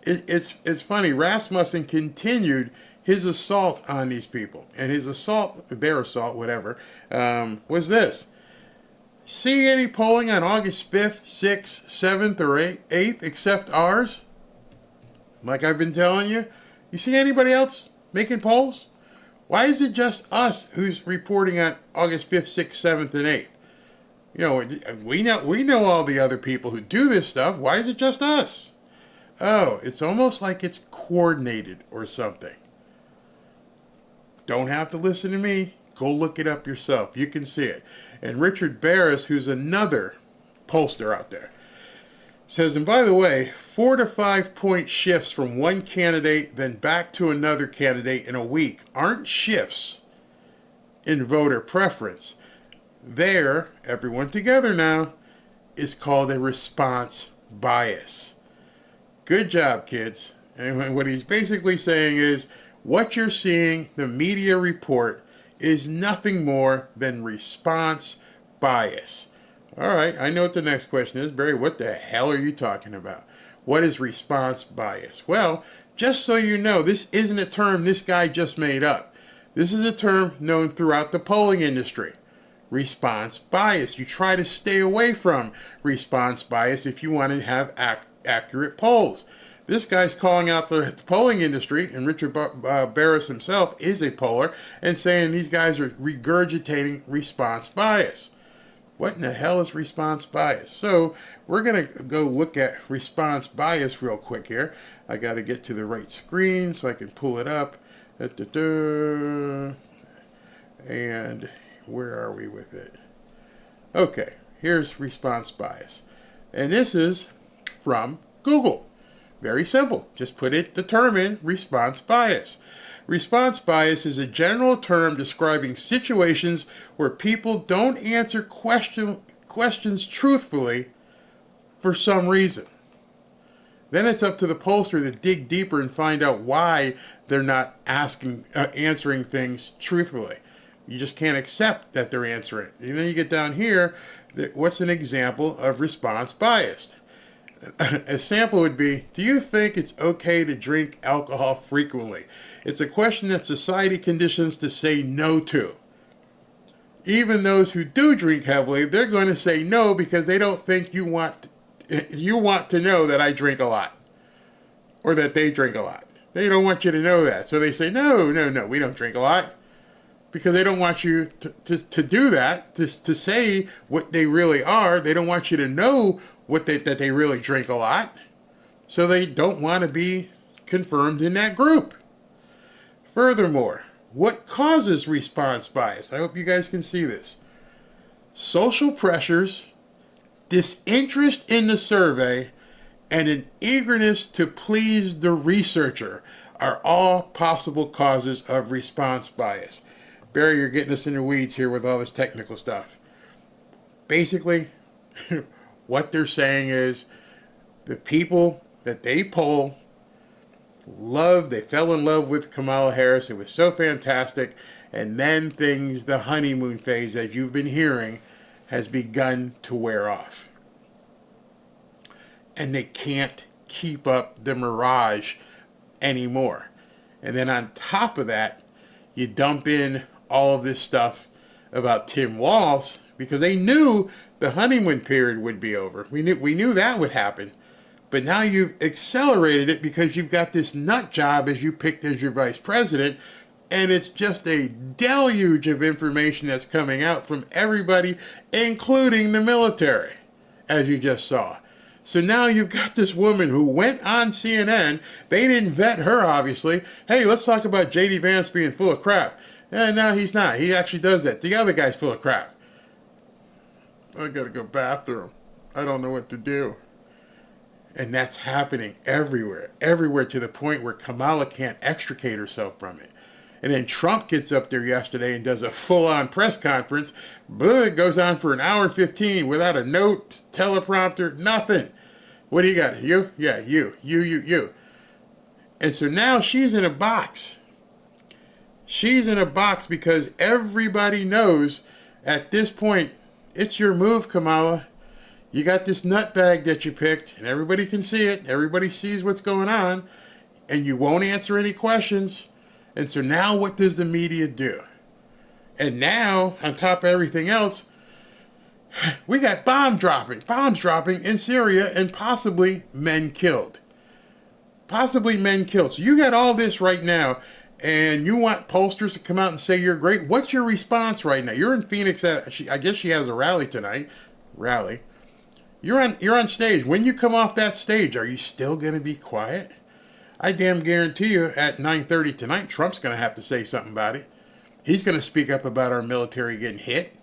it's funny. Rasmussen continued his assault on these people, and their assault, whatever, was this. See any polling on August 5th, 6th, 7th, or 8th except ours? Like I've been telling you. You see anybody else making polls? Why is it just us who's reporting on August 5th, 6th, 7th, and 8th? We know all the other people who do this stuff. Why is it just us? Oh, it's almost like it's coordinated or something. Don't have to listen to me. Go look it up yourself. You can see it. And Richard Barris, who's another pollster out there, says, and by the way, 4 to 5 point shifts from one candidate then back to another candidate in a week aren't shifts in voter preference. There, everyone together now, is called a response bias. Good job, kids. And what he's basically saying is, what you're seeing, the media report, is nothing more than response bias. All right, I know what the next question is. Barry, what the hell are you talking about? What is response bias? Well, just so you know, this isn't a term this guy just made up. This is a term known throughout the polling industry. Response bias. You try to stay away from response bias if you want to have accurate polls. This guy's calling out the polling industry, and Richard Barris himself is a poller, and saying these guys are regurgitating response bias. What in the hell is response bias? So we're going to go look at response bias real quick here. I got to get to the right screen so I can pull it up. And where are we with it? Okay, here's response bias. And this is from Google. Very simple. Just put the term in, response bias. Response bias is a general term describing situations where people don't answer questions truthfully for some reason. Then it's up to the pollster to dig deeper and find out why they're not answering things truthfully. You just can't accept that they're answering. And then you get down here, what's an example of response bias? A sample would be, do you think it's okay to drink alcohol frequently? It's a question that society conditions to say no to. Even those who do drink heavily, they're going to say no because they don't think you want to know that I drink a lot or that they drink a lot. They don't want you to know that. So they say, no, we don't drink a lot, because they don't want you to do that, to say what they really are. They don't want you to know that they really drink a lot. So they don't want to be confirmed in that group. Furthermore, what causes response bias? I hope you guys can see this. Social pressures, disinterest in the survey, and an eagerness to please the researcher are all possible causes of response bias. Barry, you're getting us in the weeds here with all this technical stuff. Basically, what they're saying is The people that they poll they fell in love with Kamala Harris. It was so fantastic. And then the honeymoon phase that you've been hearing, has begun to wear off. And they can't keep up the mirage anymore. And then on top of that, you dump in all of this stuff about Tim Walz, because they knew the honeymoon period would be over. We knew that would happen. But now you've accelerated it because you've got this nut job as you picked as your vice president, and it's just a deluge of information that's coming out from everybody, including the military, as you just saw. So now you've got this woman who went on CNN. They didn't vet her, obviously. Hey, let's talk about J.D. Vance being full of crap. No, he's not. He actually does that. The other guy's full of crap. I gotta go bathroom. I don't know what to do. And that's happening everywhere to the point where Kamala can't extricate herself from it. And then Trump gets up there yesterday and does a full-on press conference. It goes on for an hour and 15 without a note, teleprompter, nothing. What do you got? You? Yeah, you. And so now she's in a box. She's in a box because everybody knows at this point, it's your move, Kamala. You got this nutbag that you picked, and everybody can see it. Everybody sees what's going on, and you won't answer any questions. And so now what does the media do? And now, on top of everything else, we got bombs dropping in Syria, and possibly men killed. So you got all this right now, and you want pollsters to come out and say you're great. What's your response right now? You're in Phoenix. I guess she has a rally tonight. You're on stage. When you come off that stage, are you still going to be quiet? I damn guarantee you at 9:30 tonight, Trump's going to have to say something about it. He's going to speak up about our military getting hit.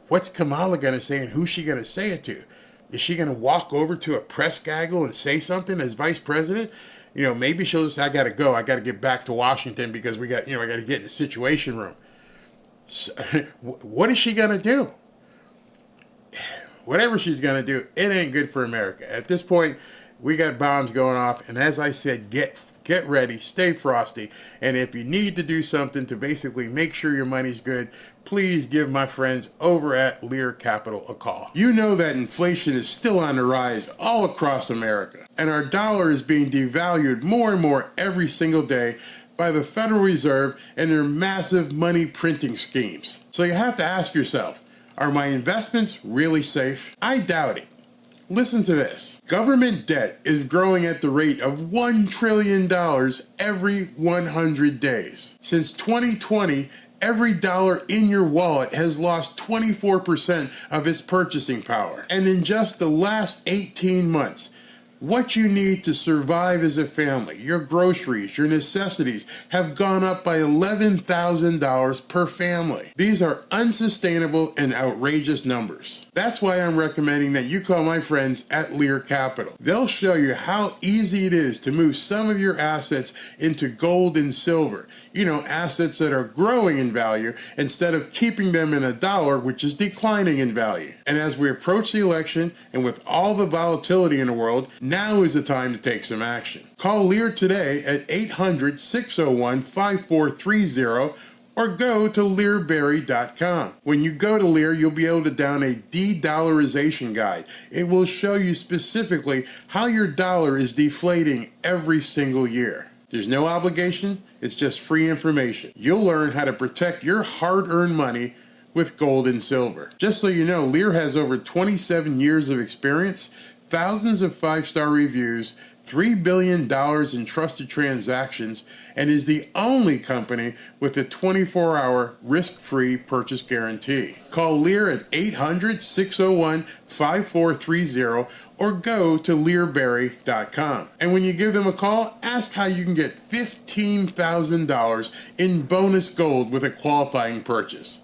What's Kamala going to say, and who's she going to say it to? Is she going to walk over to a press gaggle and say something as vice president? Maybe she'll just say, I got to go. I got to get back to Washington because I got to get in the Situation Room. So, what is she going to do? Whatever she's going to do, it ain't good for America. At this point, we got bombs going off. And as I said, get ready, stay frosty. And if you need to do something to basically make sure your money's good, please give my friends over at Lear Capital a call. You know that inflation is still on the rise all across America. And our dollar is being devalued more and more every single day by the Federal Reserve and their massive money printing schemes. So you have to ask yourself, are my investments really safe? I doubt it. Listen to this. Government debt is growing at the rate of $1 trillion every 100 days. Since 2020, every dollar in your wallet has lost 24% of its purchasing power. And in just the last 18 months, what you need to survive as a family, your groceries, your necessities, have gone up by $11,000 per family. These are unsustainable and outrageous numbers. That's why I'm recommending that you call my friends at Lear Capital. They'll show you how easy it is to move some of your assets into gold and silver. Assets that are growing in value instead of keeping them in a dollar, which is declining in value. And as we approach the election, and with all the volatility in the world, now is the time to take some action. Call Lear today at 800-601-5430 or go to learberry.com. When you go to Lear, you'll be able to download a de-dollarization guide. It will show you specifically how your dollar is deflating every single year. There's no obligation, it's just free information. You'll learn how to protect your hard-earned money with gold and silver. Just so you know, Lear has over 27 years of experience, thousands of 5-star reviews, $3 billion in trusted transactions, and is the only company with a 24-hour risk-free purchase guarantee. Call Lear at 800-601-5430 or go to learberry.com. And when you give them a call, ask how you can get $15,000 in bonus gold with a qualifying purchase.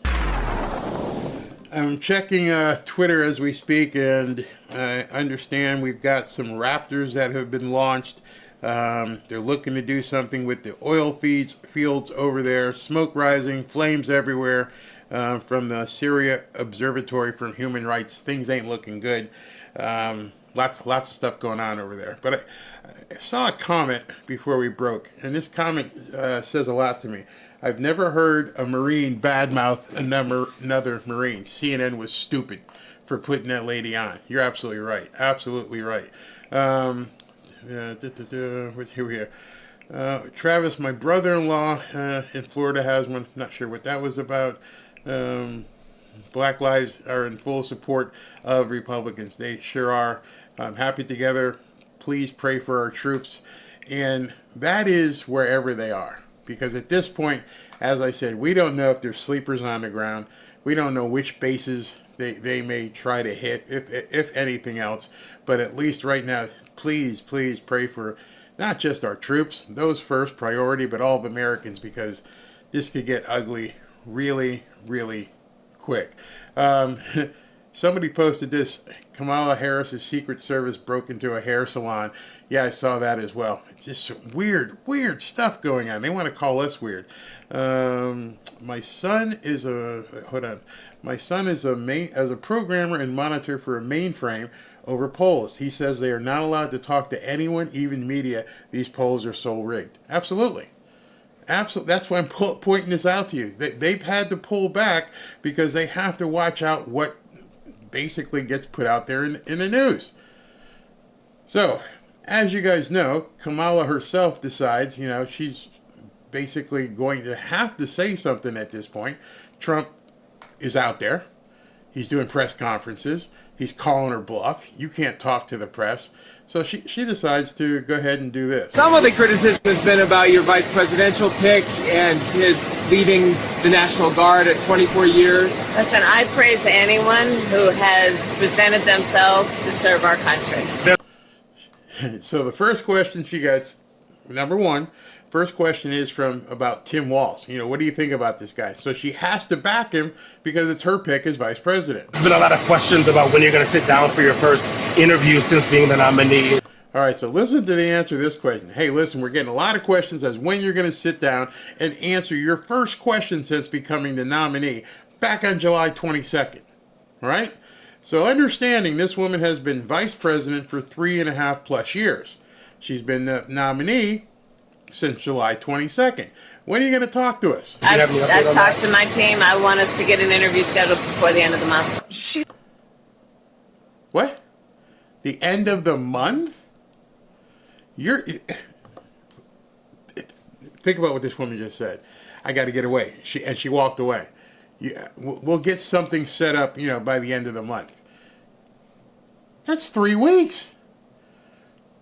I'm checking Twitter as we speak, and I understand we've got some Raptors that have been launched. They're looking to do something with the oil fields over there. Smoke rising, flames everywhere from the Syria Observatory for Human Rights. Things ain't looking good. lots of stuff going on over there. But I saw a comment before we broke, and this comment says a lot to me. I've never heard a Marine badmouth another Marine. CNN was stupid for putting that lady on. You're absolutely right. Absolutely right. Here we are. Travis, my brother-in-law in Florida has one. Not sure what that was about. Black lives are in full support of Republicans. They sure are. Happy together. Please pray for our troops. And that is wherever they are. Because at this point, as I said, we don't know if there's sleepers on the ground. We don't know which bases they may try to hit, if anything else. But at least right now, please pray for not just our troops, those first priority, but all of Americans, because this could get ugly really, really quick. Somebody posted this. Kamala Harris's Secret Service broke into a hair salon. Yeah, I saw that as well. It's just weird stuff going on. They want to call us weird. My son is a programmer and monitor for a mainframe over polls. He says they are not allowed to talk to anyone, even media. These polls are so rigged. Absolutely. That's why I'm pointing this out to you. They've had to pull back because they have to watch out what basically gets put out there in the news. So, as you guys know, Kamala herself decides, she's basically going to have to say something at this point. Trump is out there. He's doing press conferences. He's calling her bluff. You can't talk to the press. So she decides to go ahead and do this. Some of the criticism has been about your vice presidential pick and his leaving the National Guard at 24 years. Listen, I praise anyone who has presented themselves to serve our country. So the first question she gets, number one, first question is about Tim Walz. What do you think about this guy? So she has to back him because it's her pick as vice president. There's been a lot of questions about when you're going to sit down for your first interview since being the nominee. All right, so listen to the answer to this question. Hey, listen, we're getting a lot of questions as when you're going to sit down and answer your first question since becoming the nominee back on July 22nd. All right? So understanding this woman has been vice president for 3.5+ years. She's been the nominee since July 22nd. When are you going to talk to us? I've talked to my team. I want us to get an interview scheduled before the end of the month. What? The end of the month? Think about what this woman just said. I got to get away. She walked away. We'll get something set up, by the end of the month. That's 3 weeks.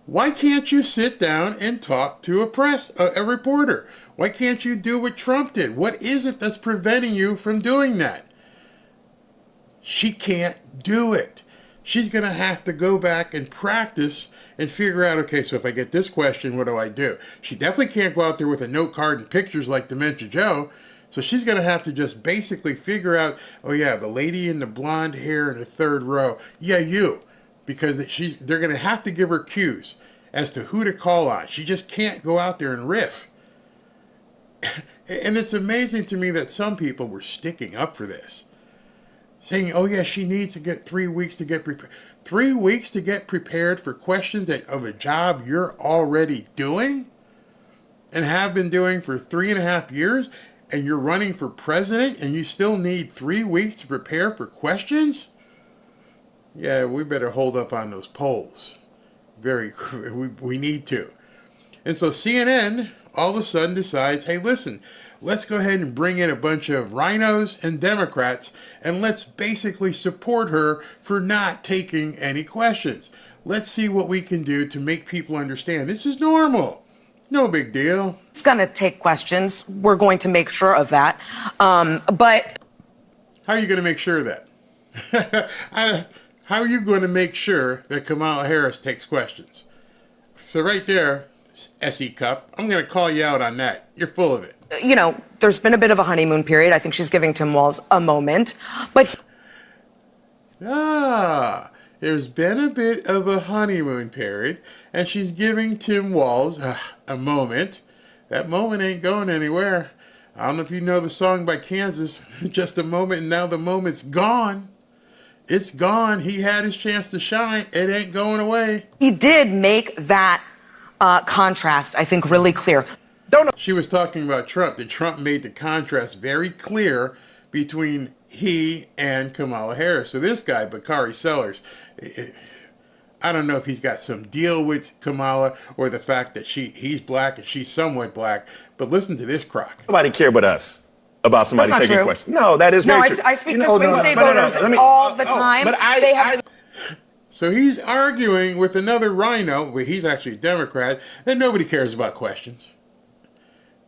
Why can't you sit down and talk to a reporter? Why can't you do what Trump did? What is it that's preventing you from doing that? She can't do it. She's going to have to go back and practice and figure out, okay, so if I get this question, what do I do? She definitely can't go out there with a note card and pictures like Dementia Joe. So she's going to have to just basically figure out, oh yeah, the lady in the blonde hair in the third row. Yeah, you. Because they're going to have to give her cues as to who to call on. She just can't go out there and riff. And it's amazing to me that some people were sticking up for this. Saying, oh yeah, she needs to get 3 weeks to get prepared. 3 weeks to get prepared for questions of a job you're already doing? And have been doing for 3.5 years? And you're running for president and you still need 3 weeks to prepare for questions? Yeah, we better hold up on those polls. We need to. And so CNN all of a sudden decides, hey, listen, let's go ahead and bring in a bunch of rhinos and Democrats and let's basically support her for not taking any questions. Let's see what we can do to make people understand this is normal. No big deal. It's going to take questions. We're going to make sure of that. But how are you going to make sure of that? How are you going to make sure that Kamala Harris takes questions? So right there, SE Cup, I'm going to call you out on that. You're full of it. There's been a bit of a honeymoon period. I think she's giving Tim Walz a moment. But there's been a bit of a honeymoon period, and she's giving Tim Walz a moment. That moment ain't going anywhere. I don't know if you know the song by Kansas, Just a Moment, and now the moment's gone. It's gone. He had his chance to shine. It ain't going away. He did make that contrast, I think, really clear. She was talking about Trump. That Trump made the contrast very clear between he and Kamala Harris. So this guy, Bakari Sellers, I don't know if he's got some deal with Kamala or the fact that he's black and she's somewhat black. But listen to this crock. Nobody care but us about somebody That's not taking true. questions. No, that is very true. I speak to swing state voters all the time. But So he's arguing with another rhino, but he's actually a Democrat, that nobody cares about questions.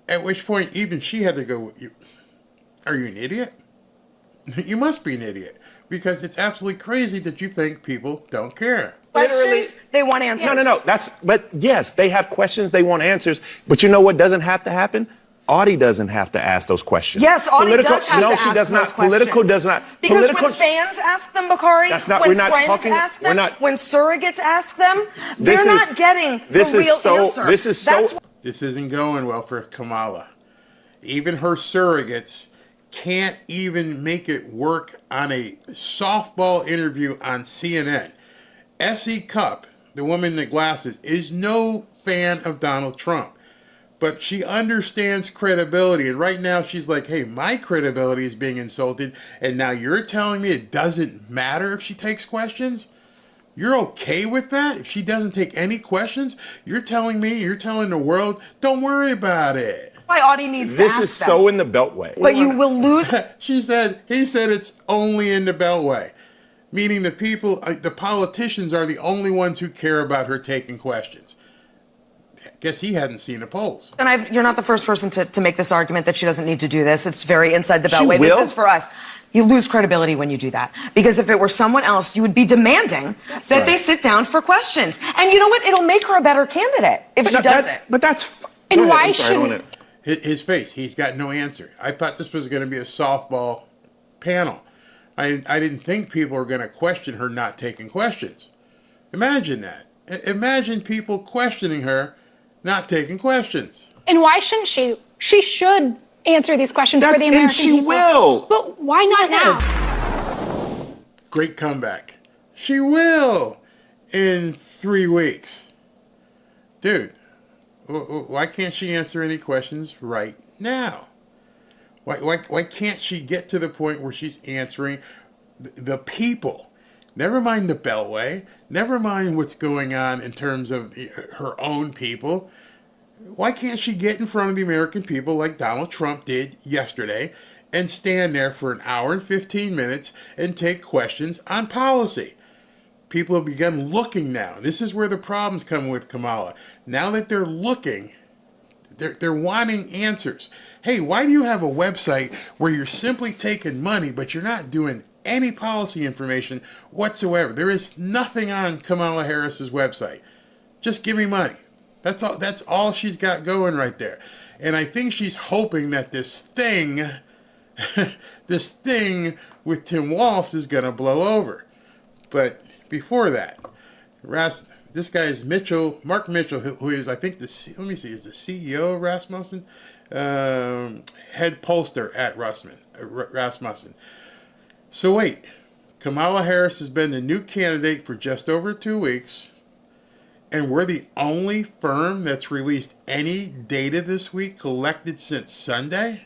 At which point, even she had to go, are you an idiot? You must be an idiot. Because it's absolutely crazy that you think people don't care. Questions, they want answers. No. But yes, they have questions, they want answers. But you know what doesn't have to happen? Audie doesn't have to ask those questions. Yes, Audie does have to ask she does those not. Political questions. does not. Because when fans ask them, Bakari, when friends ask them, when surrogates ask them, they're not getting the real answer. This isn't going well for Kamala. Even her surrogates can't even make it work on a softball interview on CNN. S.E. Cupp, the woman in the glasses, is no fan of Donald Trump. But she understands credibility. And right now she's like, hey, my credibility is being insulted. And now you're telling me it doesn't matter if she takes questions? You're okay with that? If she doesn't take any questions? You're telling the world, don't worry about it. Why Audie needs to ask them. This is so in the Beltway. But you will lose. He said it's only in the Beltway. Meaning the people, the politicians are the only ones who care about her taking questions. Guess he hadn't seen the polls. And you're not the first person to make this argument that she doesn't need to do this. It's very inside the Beltway. This is for us. You lose credibility when you do that. Because if it were someone else, you would be demanding that they sit down for questions. And you know what? It'll make her a better candidate if she does it. But that's... And why should... His face, he's got no answer. I thought this was going to be a softball panel. I didn't think people were going to question her not taking questions. Imagine that. Imagine people questioning her not taking questions. And why shouldn't she? She should answer these questions for the American people. And she will. But why not now? Great comeback. She will in 3 weeks. Dude, why can't she answer any questions right now? Why can't she get to the point where she's answering the people? Never mind the Beltway. Never mind what's going on in terms of her own people. Why can't she get in front of the American people like Donald Trump did yesterday and stand there for an hour and 15 minutes and take questions on policy? People have begun looking now. This is where the problems come with Kamala. Now that they're looking, they're wanting answers. Hey, why do you have a website where you're simply taking money, but you're not doing any policy information whatsoever? There is nothing on Kamala Harris's website. Just give me money. That's all she's got going right there. And I think she's hoping that this thing with Tim Walz is going to blow over. But before that, this guy is Mark Mitchell, who is, I think, is the CEO of Rasmussen? Head pollster at Rasmussen. So wait, Kamala Harris has been the new candidate for just over 2 weeks, and we're the only firm that's released any data this week collected since Sunday?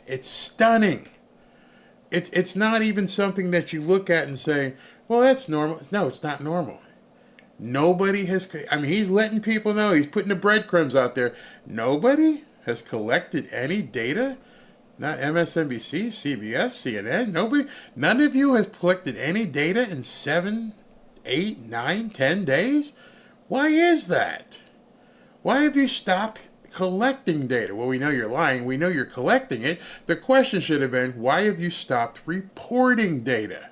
It's stunning. It's not even something that you look at and say, well, that's normal. No, it's not normal. Nobody has, he's letting people know, he's putting the breadcrumbs out there. Nobody has collected any data. Not MSNBC, CBS, CNN, nobody. None of you has collected any data in 7, 8, 9, 10 days? Why is that? Why have you stopped collecting data? Well, we know you're lying. We know you're collecting it. The question should have been, why have you stopped reporting data?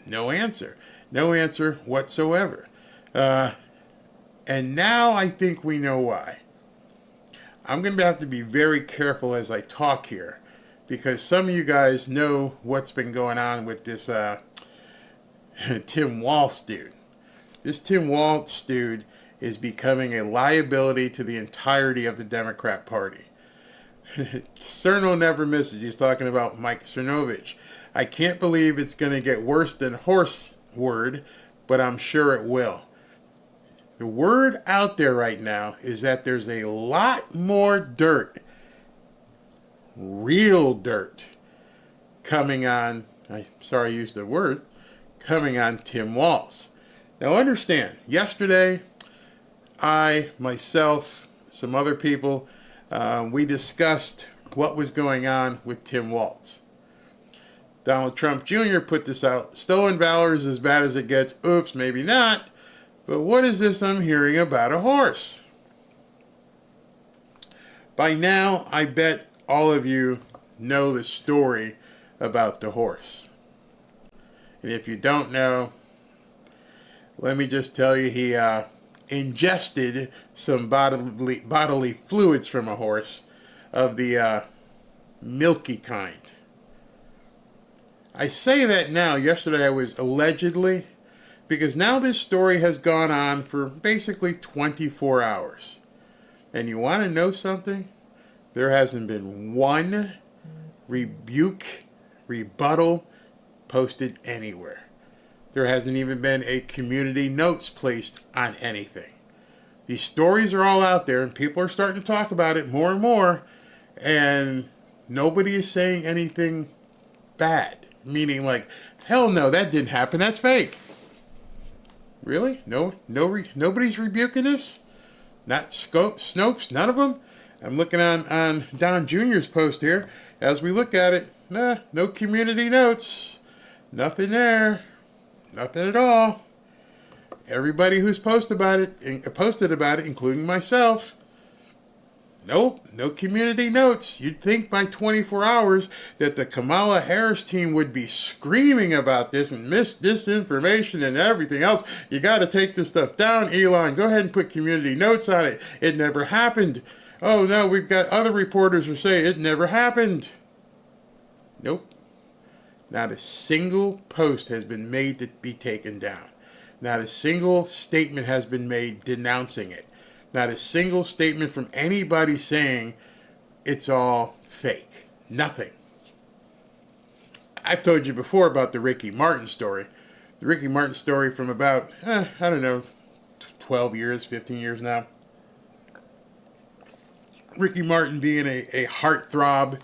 No answer. No answer whatsoever. And now I think we know why. I'm going to have to be very careful as I talk here, because some of you guys know what's been going on with this Tim Walz dude. This Tim Walz dude is becoming a liability to the entirety of the Democrat Party. Cerno never misses. He's talking about Mike Cernovich. I can't believe it's going to get worse than horse word, but I'm sure it will. The word out there right now is that there's a lot more dirt, real dirt, coming on, I'm sorry I used the word, coming on Tim Walz. Now understand, yesterday, I, myself, some other people, we discussed what was going on with Tim Walz. Donald Trump Jr. put this out. Stolen valor is as bad as it gets. Oops, maybe not. But what is this I'm hearing about a horse? By now, I bet all of you know the story about the horse. And if you don't know, let me just tell you, he ingested some bodily fluids from a horse of the milky kind. I say that now. Yesterday I was allegedly, because now this story has gone on for basically 24 hours. And you want to know something? There hasn't been one rebuttal posted anywhere. There hasn't even been a community notes placed on anything. These stories are all out there and people are starting to talk about it more and more, and nobody is saying anything bad. Meaning like, hell no, that didn't happen, that's fake. Really? Nobody's rebuking this? Not Snopes, none of them? I'm looking on Don Jr.'s post here. As we look at it, no community notes. Nothing there. Nothing at all. Everybody who's posted about it, including myself, nope, no community notes. You'd think by 24 hours that the Kamala Harris team would be screaming about this and disinformation and everything else. You got to take this stuff down, Elon. Go ahead and put community notes on it. It never happened. Oh no, we've got other reporters who say it never happened. Nope. Not a single post has been made to be taken down. Not a single statement has been made denouncing it. Not a single statement from anybody saying it's all fake. Nothing. I've told you before about the Ricky Martin story. The Ricky Martin story from about, 12 years, 15 years now. Ricky Martin being a heartthrob,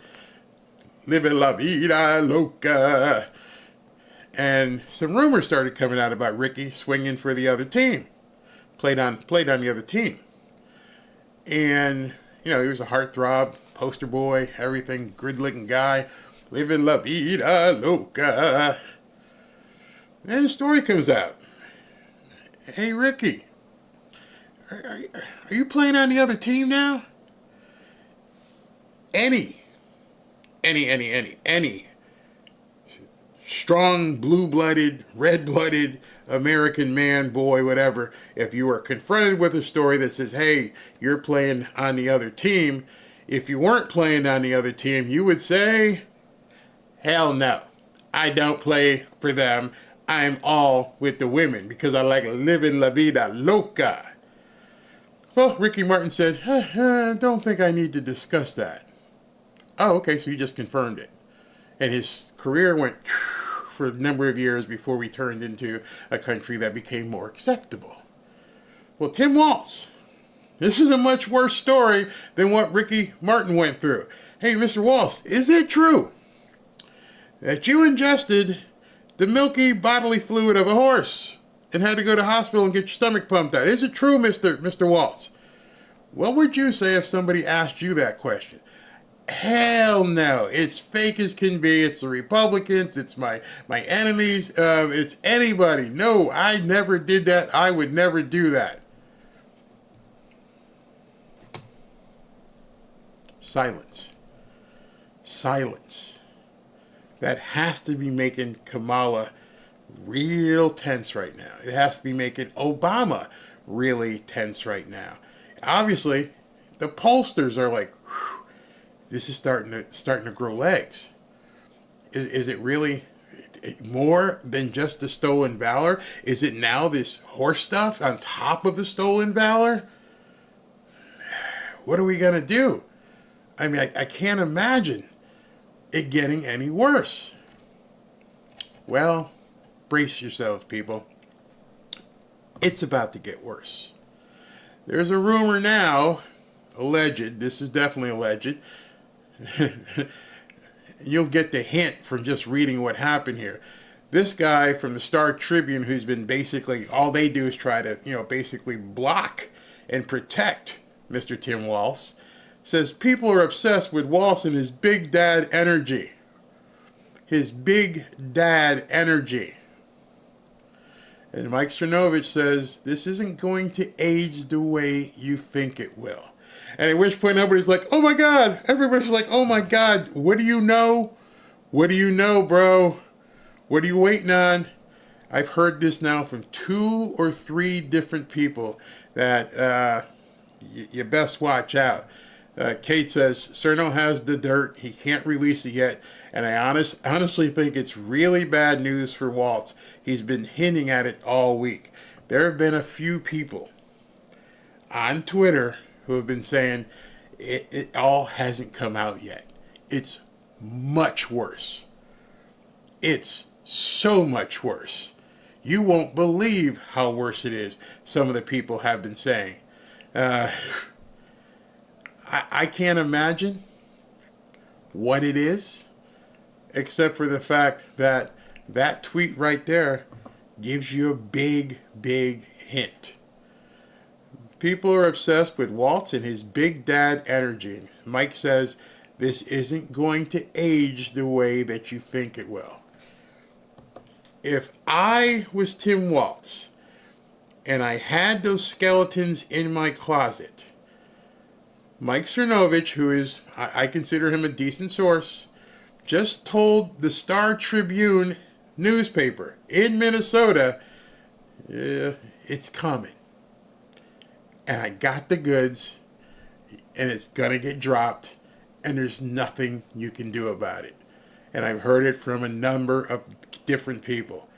living la vida loca. And some rumors started coming out about Ricky swinging for the other team. Played on the other team. And, he was a heartthrob, poster boy, everything, good-looking guy, living la vida loca. And the story comes out. Hey, Ricky, are you playing on the other team now? Any strong, blue-blooded, red-blooded American man, boy, whatever, if you are confronted with a story that says, hey, you're playing on the other team, if you weren't playing on the other team, you would say, hell no, I don't play for them. I'm all with the women because I like living la vida loca. Well, Ricky Martin said, don't think I need to discuss that. Oh, okay, so you just confirmed it. And his career went for a number of years before we turned into a country that became more acceptable. Well, Tim Walz, this is a much worse story than what Ricky Martin went through. Hey, Mr. Walz, is it true that you ingested the milky bodily fluid of a horse and had to go to the hospital and get your stomach pumped out? Is it true, Mr. Walz? What would you say if somebody asked you that question? Hell no. It's fake as can be. It's the Republicans. It's my enemies. It's anybody. No, I never did that. I would never do that. Silence. Silence. That has to be making Kamala real tense right now. It has to be making Obama really tense right now. Obviously, the pollsters are like, this is starting to grow legs. Is it really more than just the stolen valor? Is it now this horse stuff on top of the stolen valor? What are we going to do? I mean, I can't imagine it getting any worse. Well, brace yourselves, people. It's about to get worse. There's a rumor now, alleged, this is definitely alleged. You'll get the hint from just reading what happened here. This guy from the Star Tribune, who's been basically, all they do is try to, basically block and protect Mr. Tim Walz, says people are obsessed with Walz and his big dad energy. His big dad energy. And Mike Cernovich says, this isn't going to age the way you think it will. And at which point everybody's like, oh my God. Everybody's like, oh my God. What do you know? What do you know, bro? What are you waiting on? I've heard this now from 2 or 3 different people that you best watch out. Kate says, Cerno has the dirt. He can't release it yet. And I honestly think it's really bad news for Walz. He's been hinting at it all week. There have been a few people on Twitter who have been saying it all hasn't come out yet. It's much worse. It's so much worse. You won't believe how worse it is, some of the people have been saying. I can't imagine what it is, except for the fact that that tweet right there gives you a big, big hint. People are obsessed with Walz and his big dad energy. Mike says, this isn't going to age the way that you think it will. If I was Tim Walz and I had those skeletons in my closet, Mike Cernovich, who is, I consider him a decent source, just told the Star Tribune newspaper in Minnesota, it's coming. And I got the goods, and it's going to get dropped, and there's nothing you can do about it. And I've heard it from a number of different people.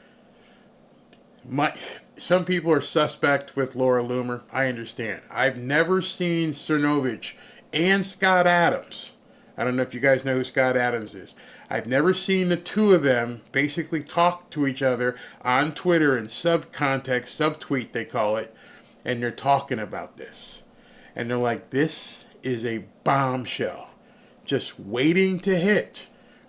Some people are suspect with Laura Loomer. I understand. I've never seen Cernovich and Scott Adams. I don't know if you guys know who Scott Adams is. I've never seen the two of them basically talk to each other on Twitter in subcontext, subtweet they call it, and they're talking about this. And they're like, this is a bombshell. Just waiting to hit.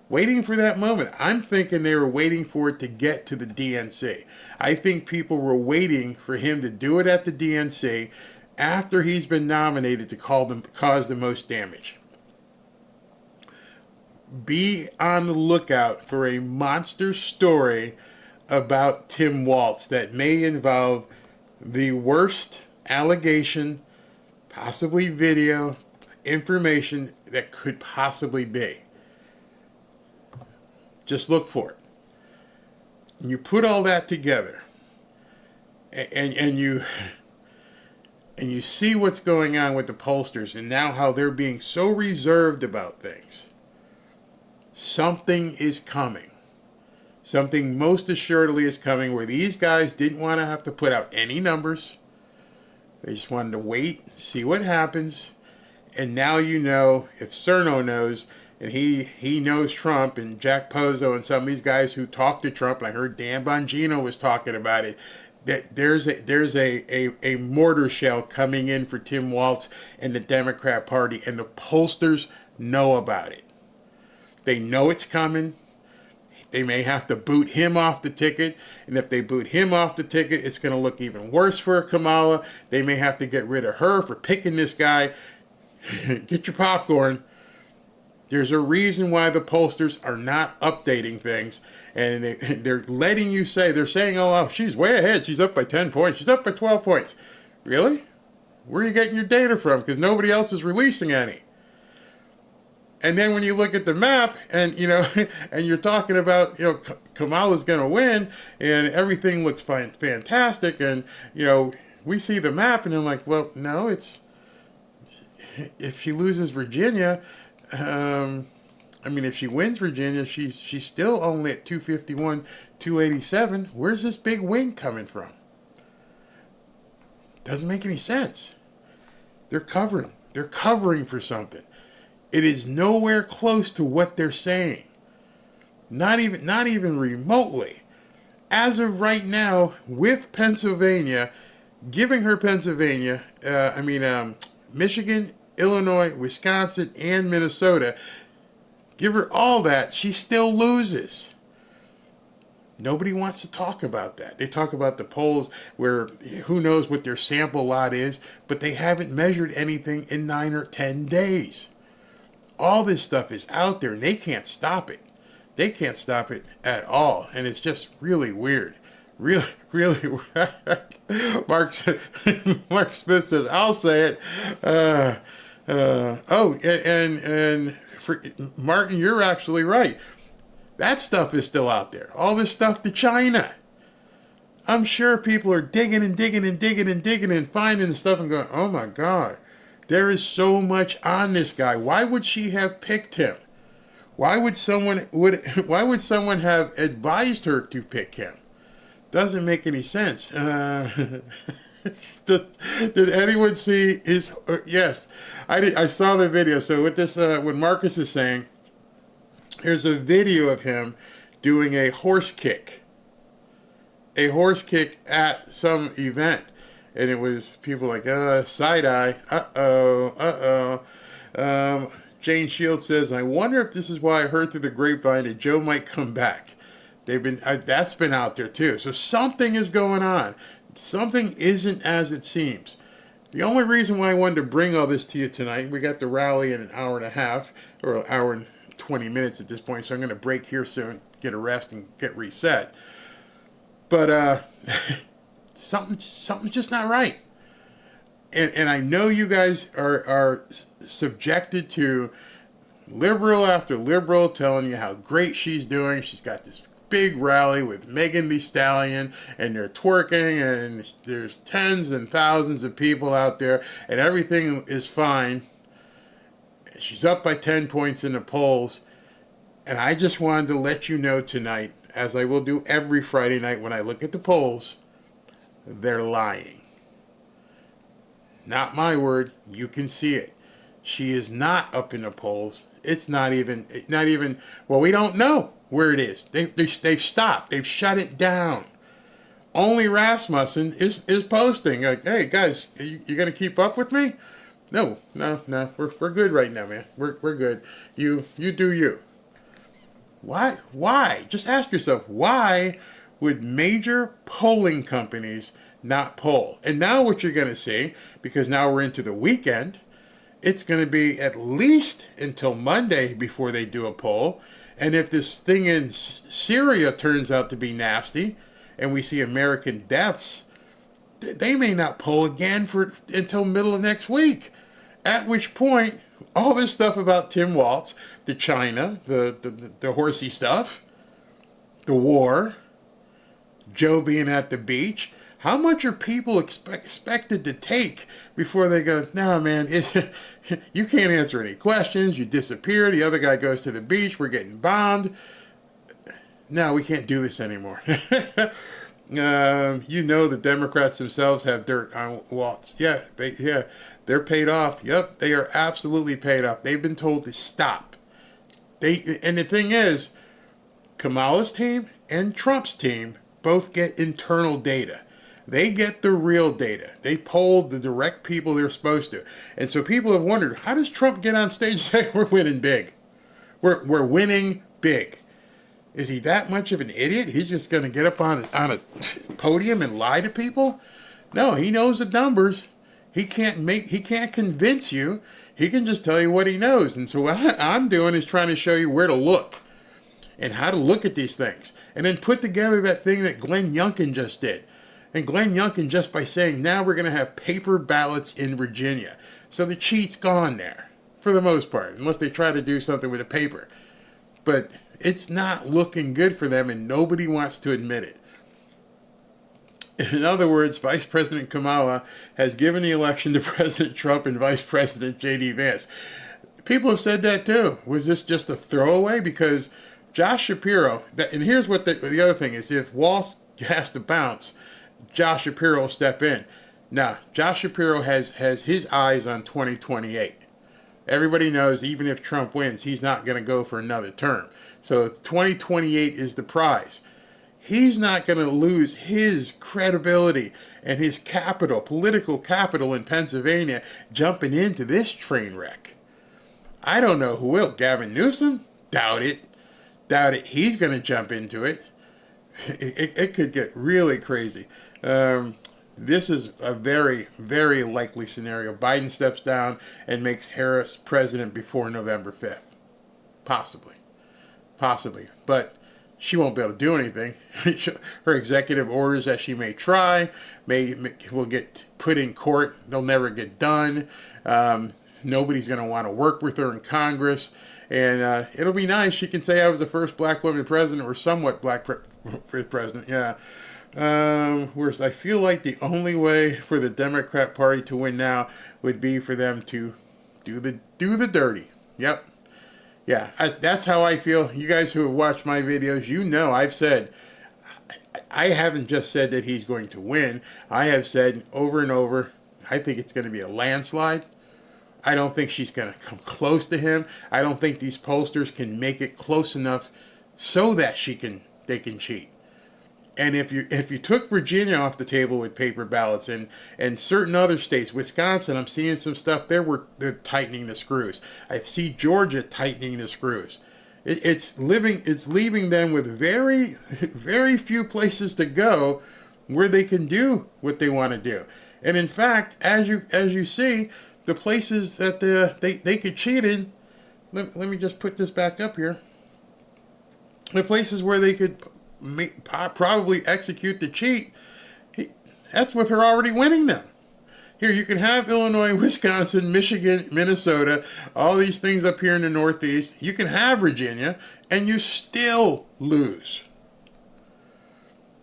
Waiting for that moment. I'm thinking they were waiting for it to get to the DNC. I think people were waiting for him to do it at the DNC after he's been nominated to cause the most damage. Be on the lookout for a monster story about Tim Walz that may involve the worst allegation, possibly video, information that could possibly be. Just look for it. And you put all that together, and you see what's going on with the pollsters, and now how they're being so reserved about things. Something is coming. Something most assuredly is coming where these guys didn't want to have to put out any numbers. They just wanted to wait, see what happens. And now you know, if Cerno knows, and he knows Trump and Jack Pozo and some of these guys who talk to Trump, and I heard Dan Bongino was talking about it, that there's a mortar shell coming in for Tim Walz and the Democrat Party, and the pollsters know about it. They know it's coming. They may have to boot him off the ticket, and if they boot him off the ticket, it's going to look even worse for Kamala. They may have to get rid of her for picking this guy. Get your popcorn. There's a reason why the pollsters are not updating things, and they're letting you say, they're saying, oh, she's way ahead. She's up by 10 points. She's up by 12 points. Really? Where are you getting your data from? Because nobody else is releasing any. And then when you look at the map and, and you're talking about, Kamala's going to win and everything looks fantastic. And, we see the map and I'm like, well, no, if she loses Virginia, if she wins Virginia, she's still only at 251, 287. Where's this big win coming from? Doesn't make any sense. They're covering for something. It is nowhere close to what they're saying. Not even remotely. As of right now, with Pennsylvania, giving her Pennsylvania, Michigan, Illinois, Wisconsin, and Minnesota, give her all that, she still loses. Nobody wants to talk about that. They talk about the polls where who knows what their sample lot is, but they haven't measured anything in 9 or 10 days. All this stuff is out there and they can't stop it. They can't stop it at all. And it's just really weird. Really, really. Mark Smith says, I'll say it. Martin, you're actually right. That stuff is still out there. All this stuff to China. I'm sure people are digging and digging and digging and digging and finding stuff and going, oh my God, there is so much on this guy. Why would she have picked him? Why would someone have advised her to pick him? Doesn't make any sense. Did anyone see his? Yes, I did. I saw the video. So with this, what Marcus is saying, here's a video of him doing a horse kick at some event, and it was people like side eye. Jane Shields says, I wonder if this is why I heard through the grapevine that Joe might come back. That's been out there too. So something is going on. Something isn't as it seems. The only reason why I wanted to bring all this to you tonight, we got the rally in an hour and a half, or an hour and 20 minutes at this point, so I'm going to break here soon, get a rest, and get reset. But something's just not right. And I know you guys are subjected to liberal after liberal telling you how great she's doing. She's got this big rally with Megan Thee Stallion, and they're twerking, and there's tens and thousands of people out there, and everything is fine. She's up by 10 points in the polls. And I just wanted to let you know tonight, as I will do every Friday night when I look at the polls, they're lying. Not my word. You can see it. She is not up in the polls. It's not even, well, we don't know where it is. They've stopped. They've shut it down. Only Rasmussen is posting, like, hey, guys, you going to keep up with me? No, we're good right now, man. We're good. You do you. Why? Just ask yourself, why would major polling companies not poll? And now what you're going to see, because now we're into the weekend, it's going to be at least until Monday before they do a poll. And if this thing in Syria turns out to be nasty and we see American deaths, they may not poll again until middle of next week. At which point, all this stuff about Tim Walz, the China, the horsey stuff, the war, Joe being at the beach, how much are people expected to take before they go, no, man, you can't answer any questions, you disappear, the other guy goes to the beach, we're getting bombed. No, we can't do this anymore. You know the Democrats themselves have dirt on Walz. Yeah, they're paid off. Yep, they are absolutely paid off. They've been told to stop. And the thing is, Kamala's team and Trump's team both get internal data. They get the real data. They polled the direct people they're supposed to. And so people have wondered, how does Trump get on stage and say we're winning big? We're winning big. Is he that much of an idiot? He's just going to get up on a podium and lie to people? No, he knows the numbers. He can't convince you. He can just tell you what he knows. And so what I'm doing is trying to show you where to look and how to look at these things. And then put together that thing that Glenn Youngkin just did. And Glenn Youngkin, just by saying, now we're going to have paper ballots in Virginia. So the cheat's gone there, for the most part, unless they try to do something with the paper. But it's not looking good for them, and nobody wants to admit it. In other words, Vice President Kamala has given the election to President Trump and Vice President J.D. Vance. People have said that too. Was this just a throwaway? Because Josh Shapiro, and here's what the other thing is, if Walz has to bounce, Josh Shapiro will step in. Now, Josh Shapiro has his eyes on 2028. Everybody knows even if Trump wins, he's not going to go for another term. So 2028 is the prize. He's not going to lose his credibility and his capital, political capital in Pennsylvania, jumping into this train wreck. I don't know who will. Gavin Newsom? Doubt it. Doubt it. He's going to jump into it. It could get really crazy. This is a very, very likely scenario. Biden steps down and makes Harris president before November 5th. Possibly. Possibly. But she won't be able to do anything. Her executive orders that she may try will get put in court. They'll never get done. Nobody's going to want to work with her in Congress. And it'll be nice. She can say I was the first black woman president or somewhat black president. Yeah. Whereas I feel like the only way for the Democrat Party to win now would be for them to do the dirty. Yep. Yeah, that's how I feel. You guys who have watched my videos, you know I've said, I haven't just said that he's going to win. I have said over and over, I think it's going to be a landslide. I don't think she's going to come close to him. I don't think these pollsters can make it close enough so that they can cheat. And if you took Virginia off the table with paper ballots and certain other states, Wisconsin, I'm seeing some stuff there where they're tightening the screws. I see Georgia tightening the screws. It's leaving them with very, very few places to go where they can do what they want to do. And in fact, as you see, the places that they could cheat in, let me just put this back up here. The places where they could probably execute the cheat, that's with her already winning them. Here, you can have Illinois, Wisconsin, Michigan, Minnesota, all these things up here in the Northeast. You can have Virginia, and you still lose.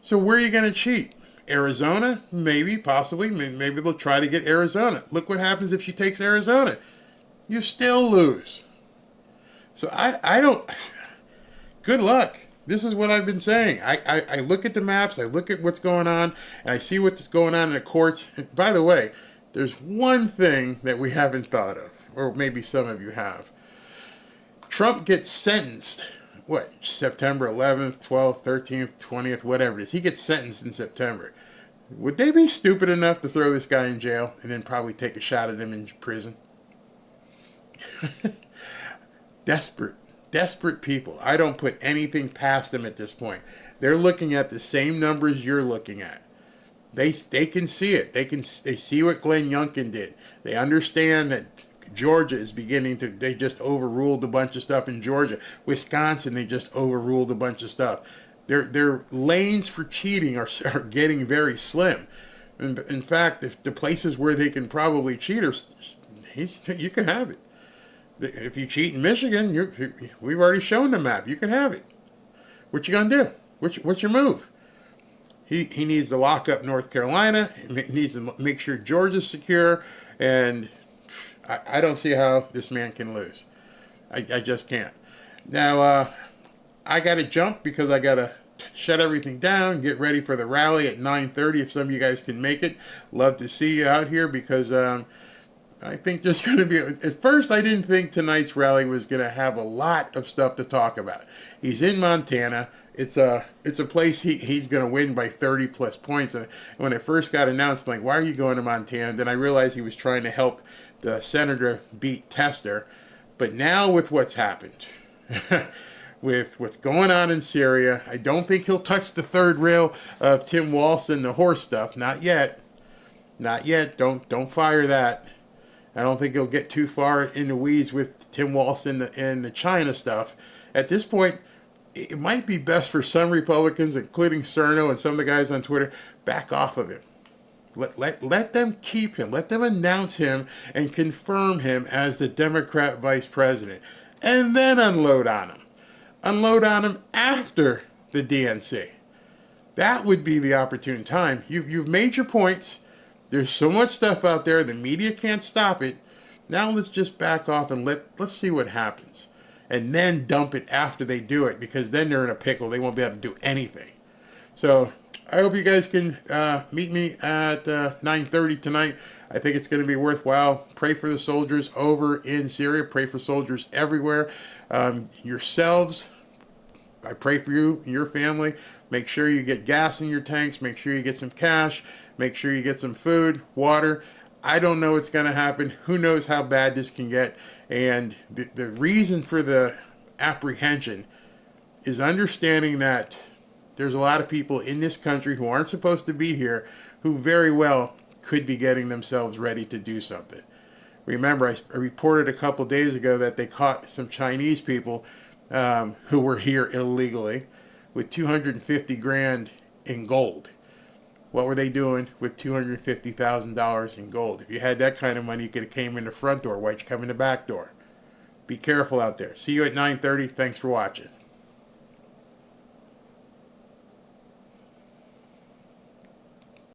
So where are you going to cheat? Arizona? Maybe, possibly. Maybe they'll try to get Arizona. Look what happens if she takes Arizona. You still lose. So I don't... Good luck. This is what I've been saying. I look at the maps, I look at what's going on, and I see what's going on in the courts. And by the way, there's one thing that we haven't thought of, or maybe some of you have. Trump gets sentenced, September 11th, 12th, 13th, 20th, whatever it is. He gets sentenced in September. Would they be stupid enough to throw this guy in jail and then probably take a shot at him in prison? Desperate people. I don't put anything past them at this point. They're looking at the same numbers you're looking at. They can see it. They see what Glenn Youngkin did. They understand that Georgia is beginning to. They just overruled a bunch of stuff in Georgia. Wisconsin, they just overruled a bunch of stuff. Their lanes for cheating are getting very slim. In fact, the places where they can probably cheat you can have it. If you cheat in Michigan, we've already shown the map. You can have it. What you gonna do? What's your move? He needs to lock up North Carolina. He needs to make sure Georgia's secure. And I don't see how this man can lose. I just can't. Now, I got to jump because I got to shut everything down, get ready for the rally at 9:30. If some of you guys can make it, love to see you out here because... I think there's going to be... At first, I didn't think tonight's rally was going to have a lot of stuff to talk about. He's in Montana. It's a place he's going to win by 30-plus points. And when it first got announced, I'm like, why are you going to Montana? Then I realized he was trying to help the senator beat Tester. But now with what's happened, with what's going on in Syria, I don't think he'll touch the third rail of Tim Walz and the horse stuff. Not yet. Not yet. Don't fire that. I don't think he'll get too far in the weeds with Tim Walz and the China stuff. At this point, it might be best for some Republicans, including Cerno and some of the guys on Twitter, back off of him. Let them keep him. Let them announce him and confirm him as the Democrat vice president. And then unload on him. Unload on him after the DNC. That would be the opportune time. You've made your points. There's so much stuff out there. The media can't stop it. Now let's just back off and let's see what happens. And then dump it after they do it because then they're in a pickle. They won't be able to do anything. So I hope you guys can meet me at 9:30 tonight. I think it's going to be worthwhile. Pray for the soldiers over in Syria. Pray for soldiers everywhere. Yourselves, I pray for you, your family. Make sure you get gas in your tanks. Make sure you get some cash. Make sure you get some food, water. I don't know what's going to happen. Who knows how bad this can get. And the reason for the apprehension is understanding that there's a lot of people in this country who aren't supposed to be here who very well could be getting themselves ready to do something. Remember, I reported a couple days ago that they caught some Chinese people who were here illegally with 250 grand in gold. What were they doing with $250,000 in gold? If you had that kind of money, you could have came in the front door. Why'd you come in the back door? Be careful out there. See you at 9:30. Thanks for watching.